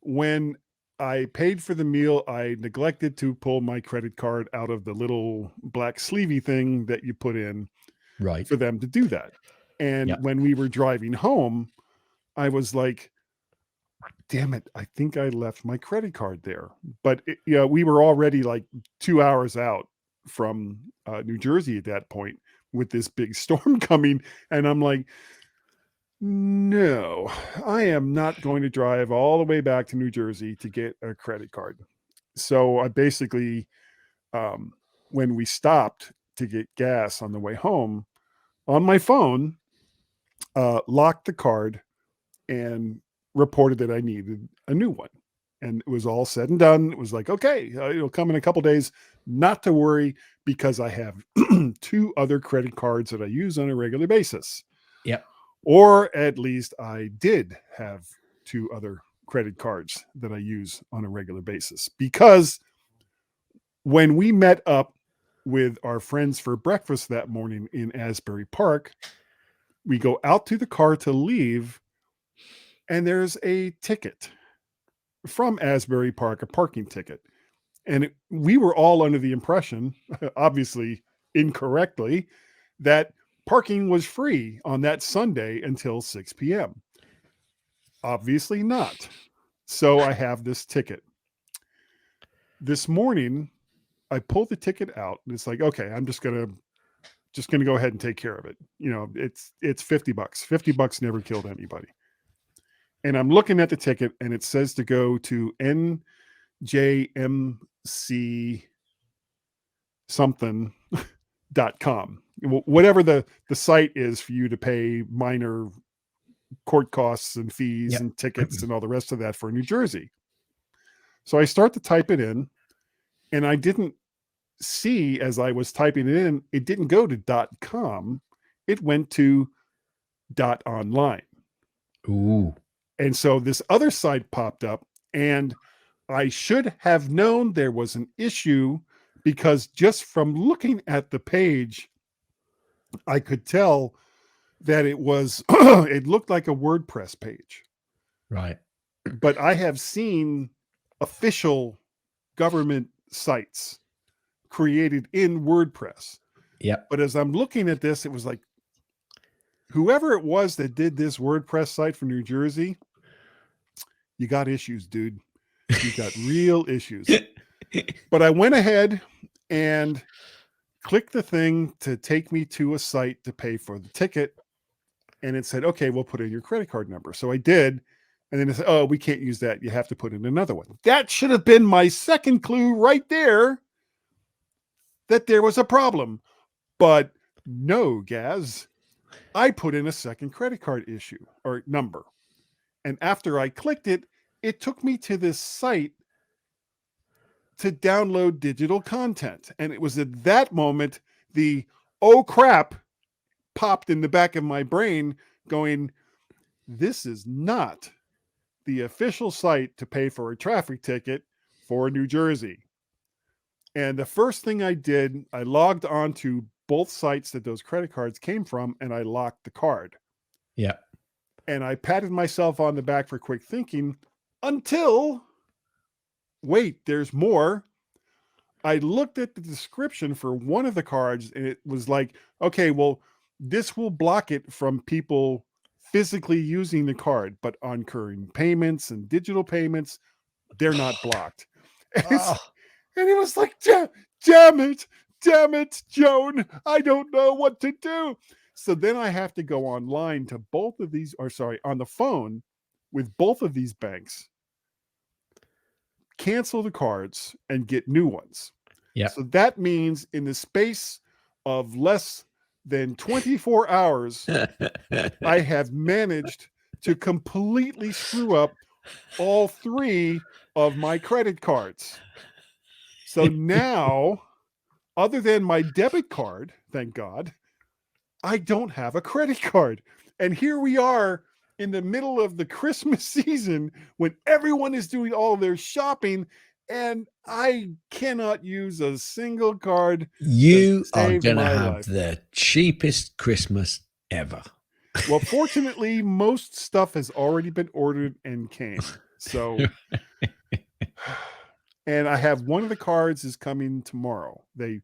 when I paid for the meal, I neglected to pull my credit card out of the little black sleevey thing that you put in for them to do that. And when we were driving home, I was like, damn it, I think I left my credit card there. But we were already like 2 hours out from New Jersey at that point with this big storm coming. And I'm like, no, I am not going to drive all the way back to New Jersey to get a credit card. So I basically, when we stopped to get gas on the way home, on my phone, locked the card and reported that I needed a new one. And it was all said and done. It was like, okay, it'll come in a couple days. Not to worry, because I have 2 other credit cards that I use on a regular basis. Yep. Or at least I did have 2 other credit cards that I use on a regular basis. Because when we met up with our friends for breakfast that morning in Asbury Park, we go out to the car to leave, and there's a ticket from Asbury Park, a parking ticket. And we were all under the impression, obviously incorrectly, that parking was free on that Sunday until 6 p.m. Obviously not. So I have this ticket. This morning, I pulled the ticket out, and it's like, okay, I'm just gonna go ahead and take care of it. It's $50. $50 never killed anybody. And I'm looking at the ticket, and it says to go to NJMC something.com. Whatever the site is for you to pay minor court costs and fees and tickets and all the rest of that for New Jersey. So I start to type it in, and I didn't see, as I was typing it in, it didn't go to .com. It went to .online. Ooh. And so this other site popped up, and I should have known there was an issue, because just from looking at the page, I could tell that it was, it looked like a WordPress page. Right. But I have seen official government sites created in WordPress. Yeah. But as I'm looking at this, it was like, whoever it was that did this WordPress site for New Jersey, you got issues, dude. You got real issues. But I went ahead and clicked the thing to take me to a site to pay for the ticket. And it said, okay, we'll put in your credit card number. So I did. And then it said, oh, we can't use that. You have to put in another one. That should have been my second clue right there that there was a problem. But no, Gaz, I put in a second credit card issue or number. And after I clicked it, it took me to this site to download digital content. And it was at that moment, the oh crap popped in the back of my brain going, this is not the official site to pay for a traffic ticket for New Jersey. And the first thing I did, I logged on to both sites that those credit cards came from, and I locked the card. Yeah. And I patted myself on the back for quick thinking until, wait, there's more. I looked at the description for one of the cards, and it was like, okay, well, this will block it from people physically using the card, but on current payments and digital payments, they're not blocked. And it was like, damn it, damn it, Joan, I don't know what to do. So then I have to go online to both of these, or sorry, on the phone with both of these banks, cancel the cards and get new ones. Yeah. So that means in the space of less than 24 hours, I have managed to completely screw up all three of my credit cards. So now, other than my debit card, thank God, I don't have a credit card. And here we are in the middle of the Christmas season when everyone is doing all their shopping, and I cannot use a single card. You are save going to my have life. the cheapest Christmas ever. Well, fortunately, most stuff has already been ordered and came. So, and I have one of the cards is coming tomorrow. They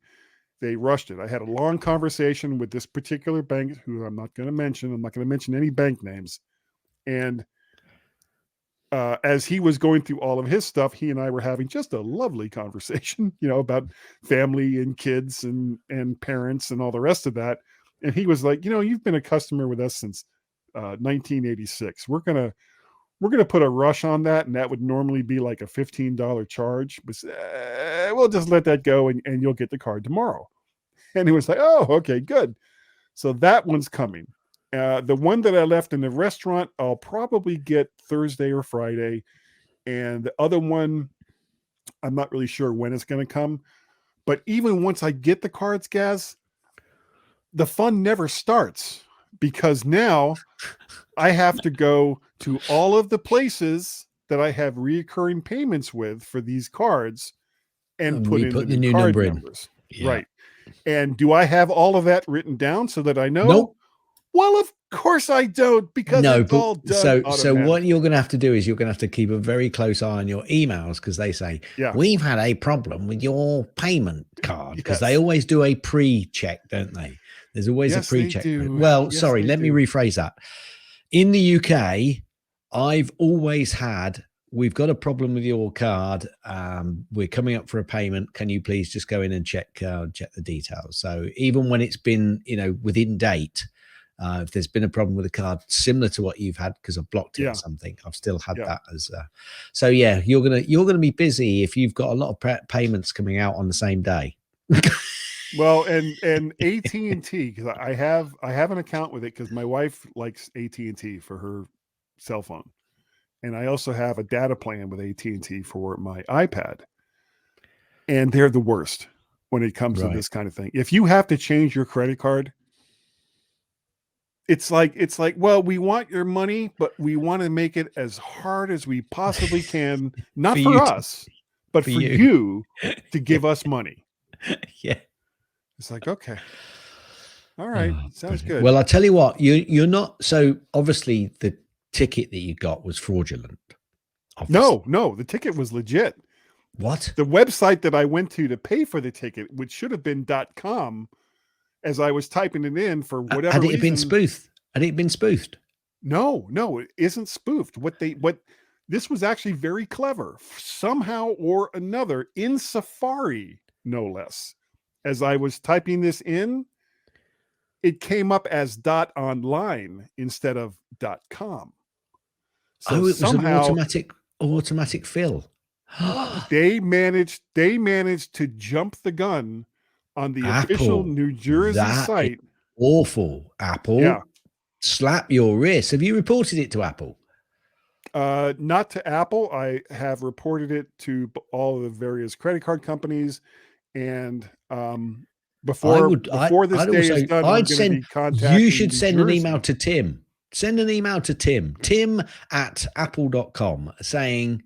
rushed it. I had a long conversation with this particular bank, who I'm not going to mention. I'm not going to mention any bank names. And as he was going through all of his stuff, he and I were having just a lovely conversation, about family and kids and parents and all the rest of that. And he was like, you've been a customer with us since 1986. We're gonna put a rush on that, and that would normally be like a $15 charge, but we'll just let that go, and you'll get the card tomorrow. And he was like, oh, okay, good. So that one's coming. The one that I left in the restaurant, I'll probably get Thursday or Friday. And the other one, I'm not really sure when it's going to come. But even once I get the cards, Gaz, the fun never starts, because now I have to go to all of the places that I have reoccurring payments with for these cards and put in the new card numbers. Yeah. Right. And do I have all of that written down so that I know? Nope. Well, of course I don't, because it's all done. So what you're going to have to do is you're going to have to keep a very close eye on your emails, because they say, we've had a problem with your payment card, because they always do a pre-check, don't they? There's always a pre-check. Well, sorry, let me rephrase that. In the UK, I've always had, we've got a problem with your card. We're coming up for a payment. Can you please just go in and check the details? So even when it's been, within date, if there's been a problem with a card similar to what you've had, because I've blocked it or something, I've still had that as. So yeah, you're gonna be busy if you've got a lot of payments coming out on the same day. Well, and AT&T, because I have an account with it, because my wife likes AT&T for her cell phone, and I also have a data plan with AT&T for my iPad, and they're the worst when it comes to this kind of thing. If you have to change your credit card, it's like, well, we want your money, but we want to make it as hard as we possibly can, not for us, but for you to give us money. Yeah. It's like, okay. All right. Sounds good. Well, I'll tell you what, you're not, so obviously the ticket that you got was fraudulent. Obviously. No, the ticket was legit. What? The website that I went to pay for the ticket, which should have been .com, as I was typing it in for whatever Had it reason. been spoofed? Had it been spoofed? No, it isn't spoofed. This was actually very clever. Somehow or another, in Safari, no less. As I was typing this in, it came up as .online instead of .com. So it was somehow an automatic fill. they managed to jump the gun on the official New Jersey site. Awful, Apple. Yeah. Slap your wrist. Have you reported it to Apple? Not to Apple. I have reported it to all of the various credit card companies, and before this day is done, I'd send. You should send an email to Tim. Send an email to tim@apple.com, saying,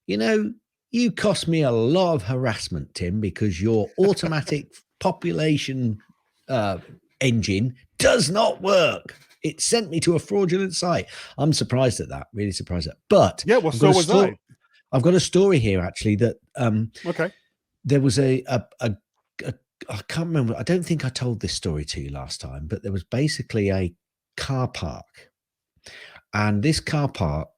you cost me a lot of harassment, Tim, because your automatic population engine does not work. It sent me to a fraudulent site. I'm surprised at that. Really surprised at that. But yeah, well, so was I. I've got a story here actually that okay. There was I can't remember. I don't think I told this story to you last time, but there was basically a car park, and this car park,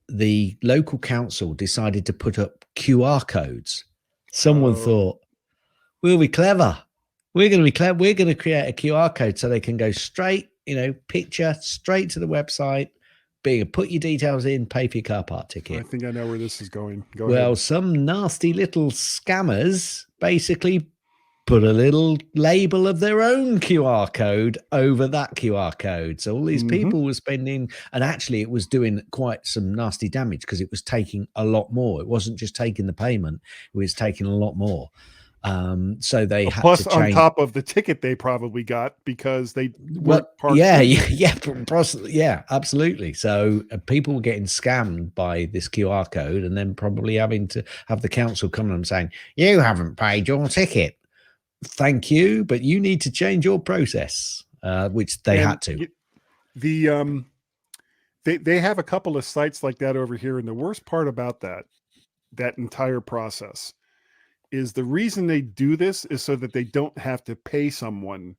the local council decided to put up QR codes. Someone thought, we'll be clever. We're going to be clever. We're going to create a QR code so they can go straight, picture straight to the website. Put your details in, pay for your car park ticket. I think I know where this is going. Go well, ahead. Some nasty little scammers basically put a little label of their own QR code over that QR code. So all these people were spending, and actually it was doing quite some nasty damage because it was taking a lot more. It wasn't just taking the payment, it was taking a lot more. So they had plus to change on top of the ticket they probably got because they weren't parked. Yeah, absolutely. So people were getting scammed by this QR code and then probably having to have the council come and saying, you haven't paid your ticket. Thank you, but you need to change your process, which they had to. They have a couple of sites like that over here, and the worst part about that entire process is the reason they do this is so that they don't have to pay someone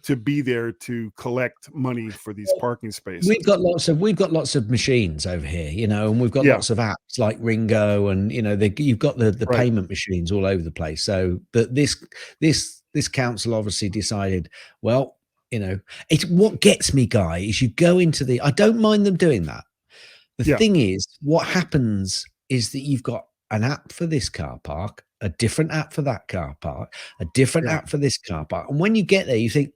to be there to collect money for these parking spaces. We've got lots of machines over here, and we've got lots of apps like Ringo, and you've got the payment machines all over the place. So, but this council obviously decided, well, it's what gets me, Guy, is you go into I don't mind them doing that. The thing is, what happens is that you've got an app for this car park, a different app for that car park, a different app for this car park. And when you get there, you think,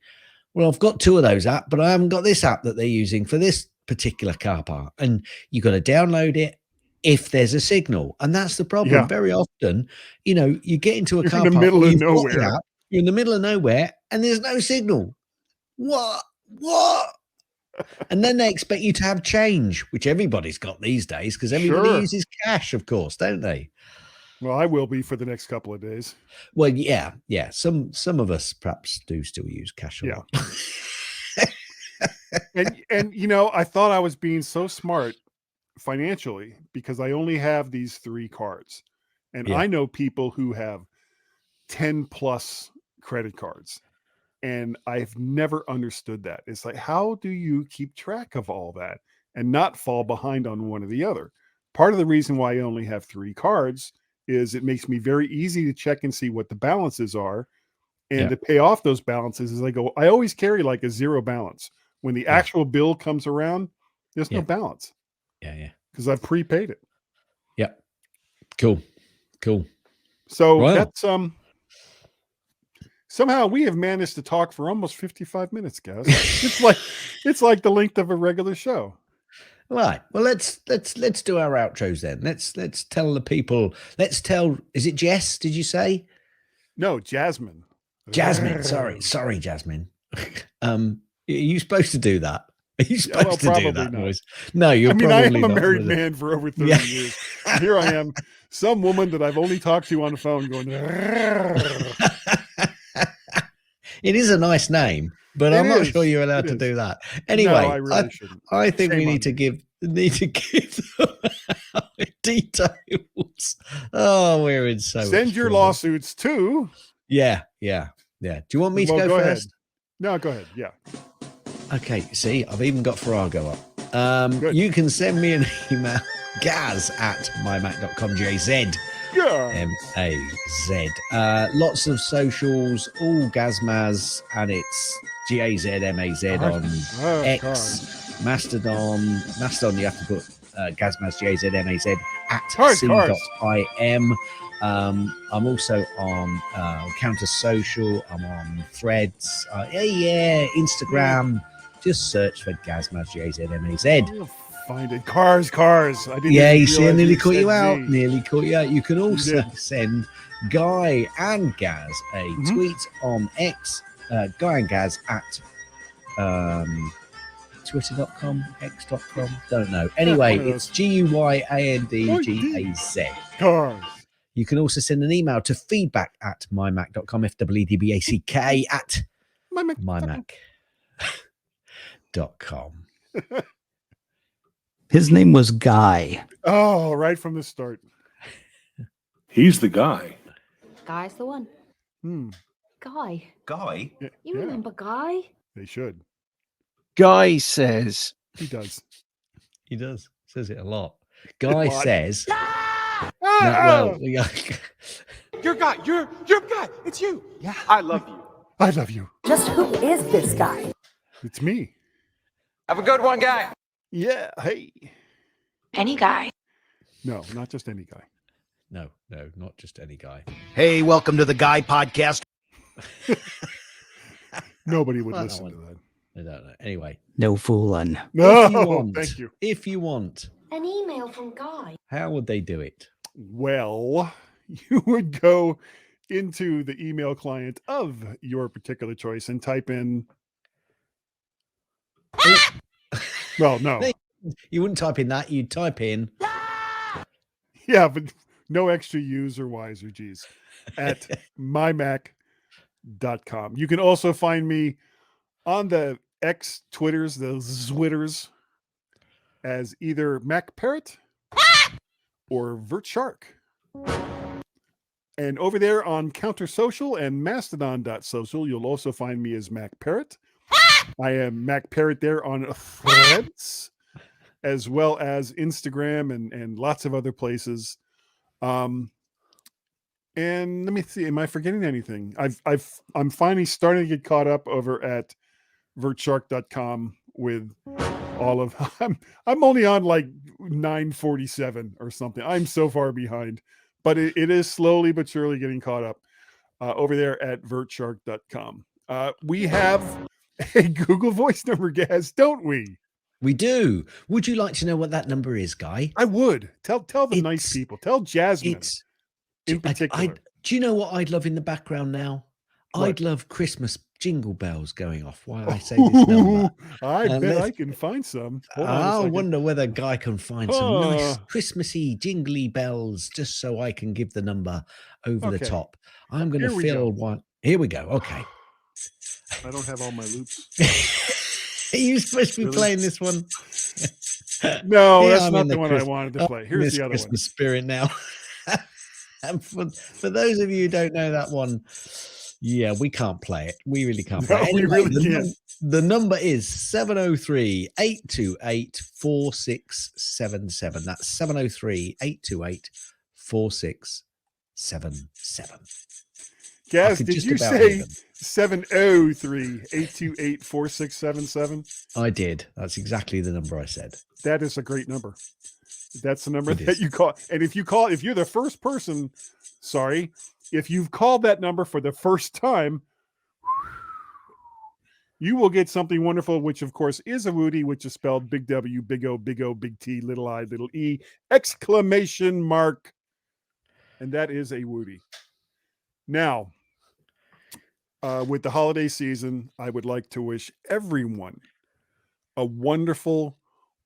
well, I've got two of those apps, but I haven't got this app that they're using for this particular car park. And you've got to download it if there's a signal. And that's the problem. Yeah. Very often, you get into a car park. In the middle of nowhere. You're in the middle of nowhere and there's no signal. What? And then they expect you to have change, which everybody's got these days because everybody uses cash, of course, don't they? Well, I will be for the next couple of days. Well, yeah. Some of us perhaps do still use cash a lot. and I thought I was being so smart financially because I only have these 3 cards, and I know people who have 10 plus credit cards. And I've never understood that. It's like, how do you keep track of all that and not fall behind on one or the other? Part of the reason why I only have 3 cards is it makes me very easy to check and see what the balances are. And to pay off those balances as I go, I always carry like a 0 balance. When the actual bill comes around, there's no balance. Yeah. Because I've prepaid it. Yeah. Cool. So that's somehow we have managed to talk for almost 55 minutes, guys. it's like the length of a regular show. Right. Well, let's do our outros then. Let's tell the people. Is it Jess? Did you say? No, Jasmine. Jasmine. Sorry, Jasmine. Are you supposed to do that? Are you supposed to do that voice? No, you're probably not. I am a married man for over 30 years. And here I am, some woman that I've only talked to on the phone going. It is a nice name, but I'm not sure you're allowed to do that. Anyway, no, I really shouldn't. I think we need to give them details. Oh, we're in so Send your lawsuits to. Yeah. Do you want me to go first? Ahead. No, go ahead. Yeah. Okay. See, I've even got Farrago up. You can send me an email, gaz@mymac.com, JZ. M-A-Z. Lots of socials, all Gazmaz, and it's G-A-Z-M-A-Z on X, Mastodon, you have to put Gazmaz, G-A-Z-M-A-Z at c.im. I'm also on Counter Social, I'm on Threads, Instagram. Just search for Gazmaz, G-A-Z-M-A-Z. Find it. Cars. I didn't. You see, I nearly caught you out. You can also send Guy and Gaz a tweet on X, Guy and Gaz at twitter.com, x.com, don't know. Anyway, it's GUYANDGAZ. Cars. You can also send an email to feedback@mymac.com, FWDBACK at mymac.com. His name was Guy. Oh, right from the start. He's the guy. Guy's the one. Guy. Guy? You remember Guy? They should. Guy says. He does. He does. Says it a lot. Guy says. You're Guy. You're Guy. It's you. Yeah. I love you. I love you. Just who is this guy? It's me. Have a good one, guy. Yeah. Hey. Any guy. No, not just any guy. No, not just any guy. Hey, welcome to the Guy Podcast. Nobody would Well, listen to that. I don't know. Anyway, No fooling. No, if you want, thank you. If you want, An email from Guy. how would they do it? Well, you would go into the email client of your particular choice and type in. Well, no. You wouldn't type in that. You'd type in. Yeah, but no extra U's or Y's or G's at mymac.com. You can also find me on the X Twitters, the Zwitters, as either Mac Parrot or Vert Shark. And over there on Counter Social and Mastodon.social, you'll also find me as Mac Parrot. I am Mac Parrot there on Threads, as well as Instagram and lots of other places. And let me see, am I forgetting anything? I'm finally starting to get caught up over at vertshark.com with all of I'm only on like 947 or something. I'm so far behind, but it is slowly but surely getting caught up over there at vertshark.com. We have a Google Voice number, Gaz, don't we? We do. Would you like to know what that number is, Guy? I would. Tell the nice people. Tell Jasmine in particular. Do you know what I'd love in the background now? What? I'd love Christmas jingle bells going off while I say this number. I bet let's- I can find some. Hold on a I second. wonder whether Guy can find some nice Oh. Christmassy jingly bells just so I can give the number over the Okay. top. I'm going to Here we go. fill one. Here we go. Okay. I don't have all my loops. Are you supposed to be Really? playing this one? No, Yeah, that's I'm not in the one I Chris- wanted to play. I'm in Here's this the other Christmas spirit now. And for those of you who don't know that one, yeah, we can't play it. We really can't play No, it. we Anyway, really can't. The number is 703-828-4677. That's 703-828-4677. one. Gaz, could did just you about say hear them. 703-828-4677? I did. That's exactly the number I said. That is a great number. That's the number It that is. you call. And if you're the first person, if you've called that number for the first time, you will get something wonderful, which of course is a Woody, which is spelled big W, big O, big T, little I, little E, exclamation mark. And that is a Woody. Now, with the holiday season, I would like to wish everyone a wonderful,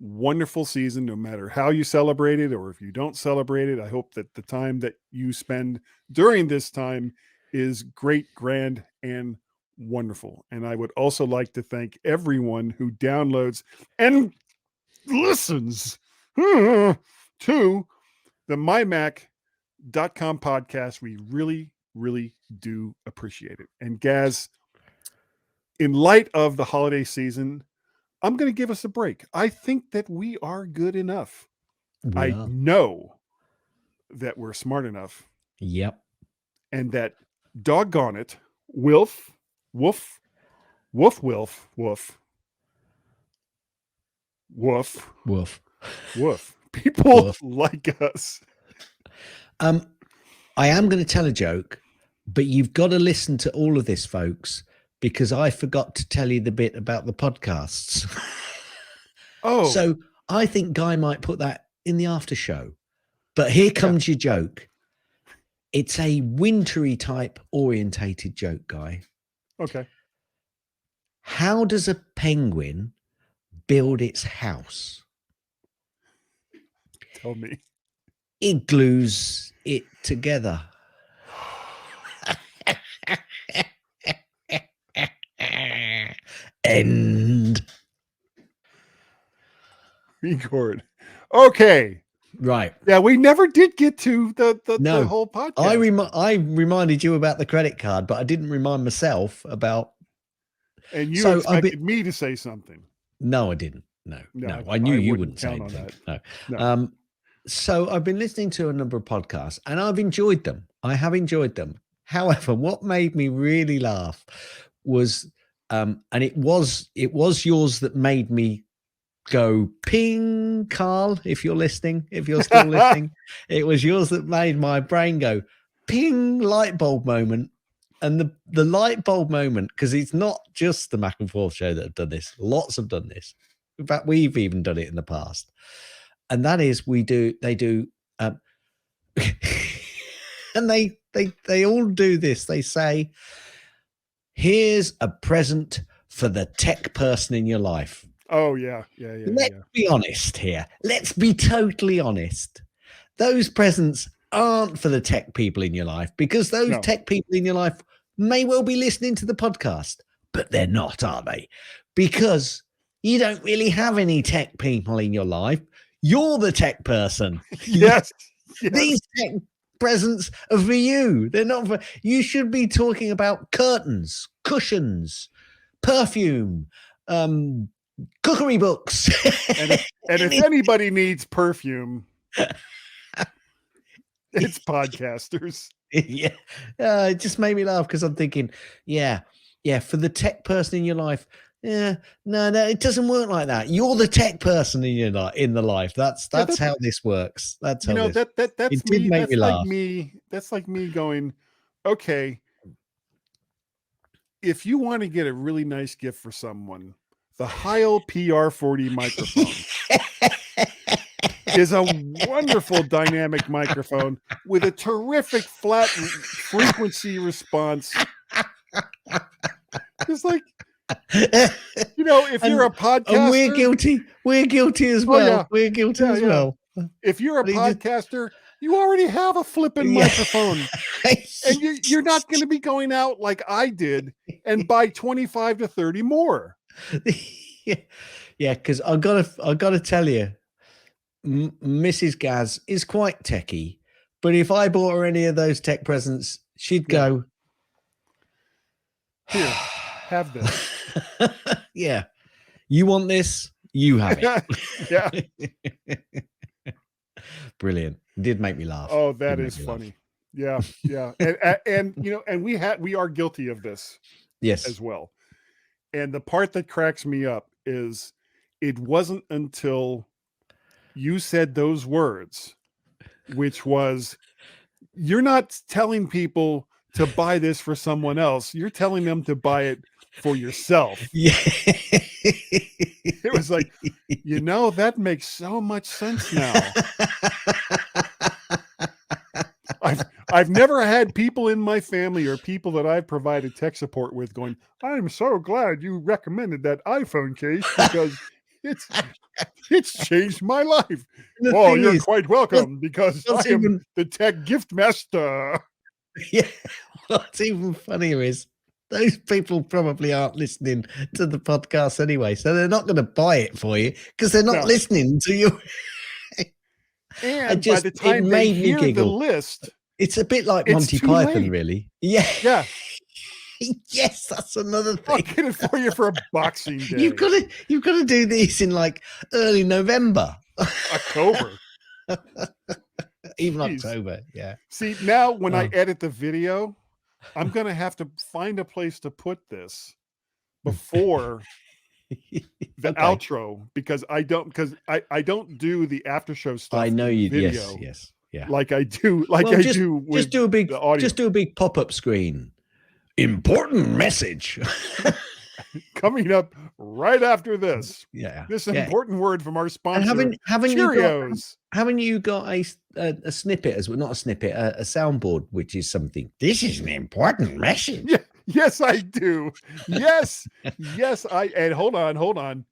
wonderful season, no matter how you celebrate it or if you don't celebrate it. I hope that the time that you spend during this time is great, grand, and wonderful. And I would also like to thank everyone who downloads and listens to the MyMac.com podcast. We really, really do appreciate it. And Gaz, in light of the holiday season, I'm going to give us a break. I think that we are good enough. I are. know that we're smart enough, Yep. and that doggone it, woof, woof, woof, woof, woof, woof, Woof. woof. People Woof. like us. I am going to tell a joke, but you've got to listen to all of this, folks, because I forgot to tell you the bit about the podcasts. Oh, So I think Guy might put that in the after show. But here comes your joke. It's a wintry type orientated joke, Guy. okay. How does a penguin build its house? Tell me. It glues it together. End. Record. Okay. Right. Yeah, we never did get to the No. whole podcast. I reminded you about the credit card, but I didn't remind myself about. And you So, expected me to say something. No, I didn't. No, No, I knew I you wouldn't wouldn't say count on anything. that. No. No. So I've been listening to a number of podcasts and I've enjoyed them. I have enjoyed them. However, what made me really laugh was, and it was yours that made me go ping, Carl. If you're listening, if you're still listening, it was yours that made my brain go ping, light bulb moment. And the light bulb moment, because it's not just the Mac and Forth show that have done this. Lots have done this. In fact, we've even done it in the past. And that is, they do, and they all do this. They say, here's a present for the tech person in your life. Oh, yeah. Let's be honest here. Let's be totally honest. Those presents aren't for the tech people in your life, because those tech people in your life may well be listening to the podcast, but they're not, are they? Because you don't really have any tech people in your life. You're the tech person. Yes. These tech presents are for you. They're not for you. Should be talking about curtains, cushions, perfume, cookery books. And if anybody needs perfume, it's podcasters. Yeah. It just made me laugh, because I'm thinking, yeah, for the tech person in your life. Yeah, no, it doesn't work like that. You're the tech person in the life. That's how this works. That's how that's it did me. make me laugh. That's like me going, okay, if you want to get a really nice gift for someone, the Heil PR40 microphone is a wonderful dynamic microphone with a terrific flat frequency response. It's like, if you're a podcaster, and we're guilty as well. Yeah. We're guilty as well. If you're a podcaster, you already have a flipping microphone, and you're not going to be going out like I did and buy 25 to 30 more. Yeah, because I gotta tell you, Mrs. Gaz is quite techie, but if I bought her any of those tech presents, she'd go, "Here, have this." Yeah, you want this? You have it. Yeah. Brilliant. It did make me laugh. Oh, that is funny. Yeah. And we are guilty of this. Yes. As well. And the part that cracks me up is, it wasn't until you said those words, which was, you're not telling people to buy this for someone else. You're telling them to buy it for yourself. Yeah. It was like, that makes so much sense now. I've never had people in my family or people that I've provided tech support with going, I'm so glad you recommended that iPhone case, because it's changed my life. Oh, you're quite welcome, because I am the tech gift master. Yeah. What's even funnier is, those people probably aren't listening to the podcast anyway, so they're not going to buy it for you, because they're not listening to you. And by the time they hear the list, it's a bit like Monty Python, late. Really. Yeah. Yeah. Yes, that's another thing. I'll get it for you for a Boxing Day. You've got to do these in like early November, October, even October. Yeah. See, now when I edit the video, I'm gonna have to find a place to put this before the outro, because I don't do the after show stuff. I know you. Video, yes, yeah. Like I do. Just do a big pop-up screen. Important message coming up right after this. Yeah, this important word from our sponsor. And haven't you got a snippet as well? Not a snippet, a soundboard, which is something. This is an important message. Yeah, yes, I do. Yes, and hold on.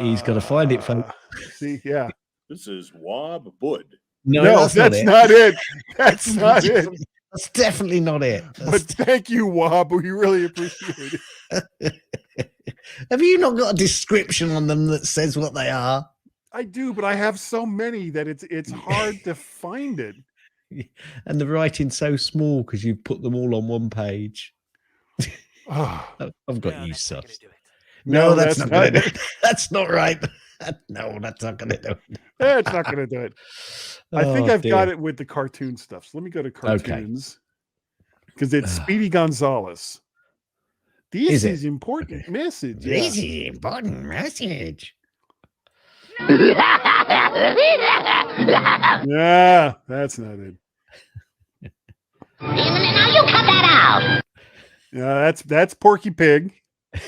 He's got to find it, folks. See, yeah. This is Wab Bud. No, that's not it. That's not it. That's definitely not it. But thank you, Wab. We really appreciate it. Have you not got a description on them that says what they are? I do, but I have so many that it's hard to find it. And the writing's so small because you put them all on one page. I've got you, sus. No, that's not going to do it. That's not right. No, that's not going to do it. It's not going to do it. I think I've got it with the cartoon stuff. So let me go to cartoons. because it's Speedy Gonzalez. This is important message. This is important message. Yeah, that's not it. Now you cut that out. Yeah, that's Porky Pig. Shut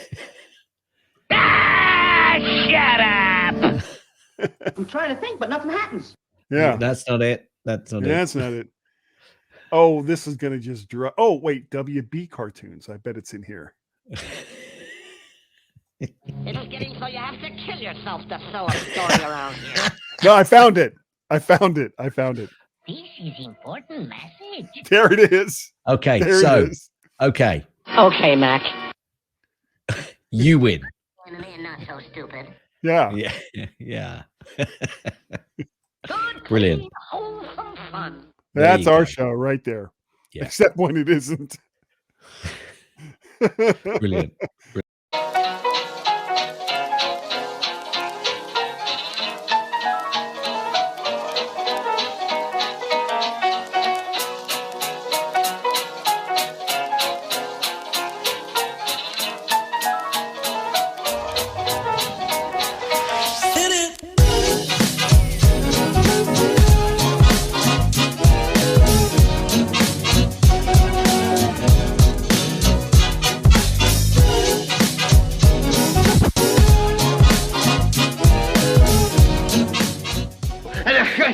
up. I'm trying to think, but nothing happens. Yeah, That's not it. That's not it. that's not it. Oh, this is gonna just draw. Oh, wait, WB cartoons. I bet it's in here. It'll get him so you have to kill yourself to sell a story around here. No, I found it. I found it. This is important message. There it is. Okay, There so it is. okay, Okay, Mac. you win. Man, not so stupid. Yeah. Yeah. Good, Brilliant. clean, wholesome fun. There That's you our go. show right there. Yeah. Except when it isn't. Brilliant.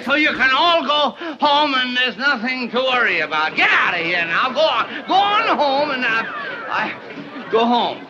So you can all go home and there's nothing to worry about. Get out of here now. Go on. Go on home and go home.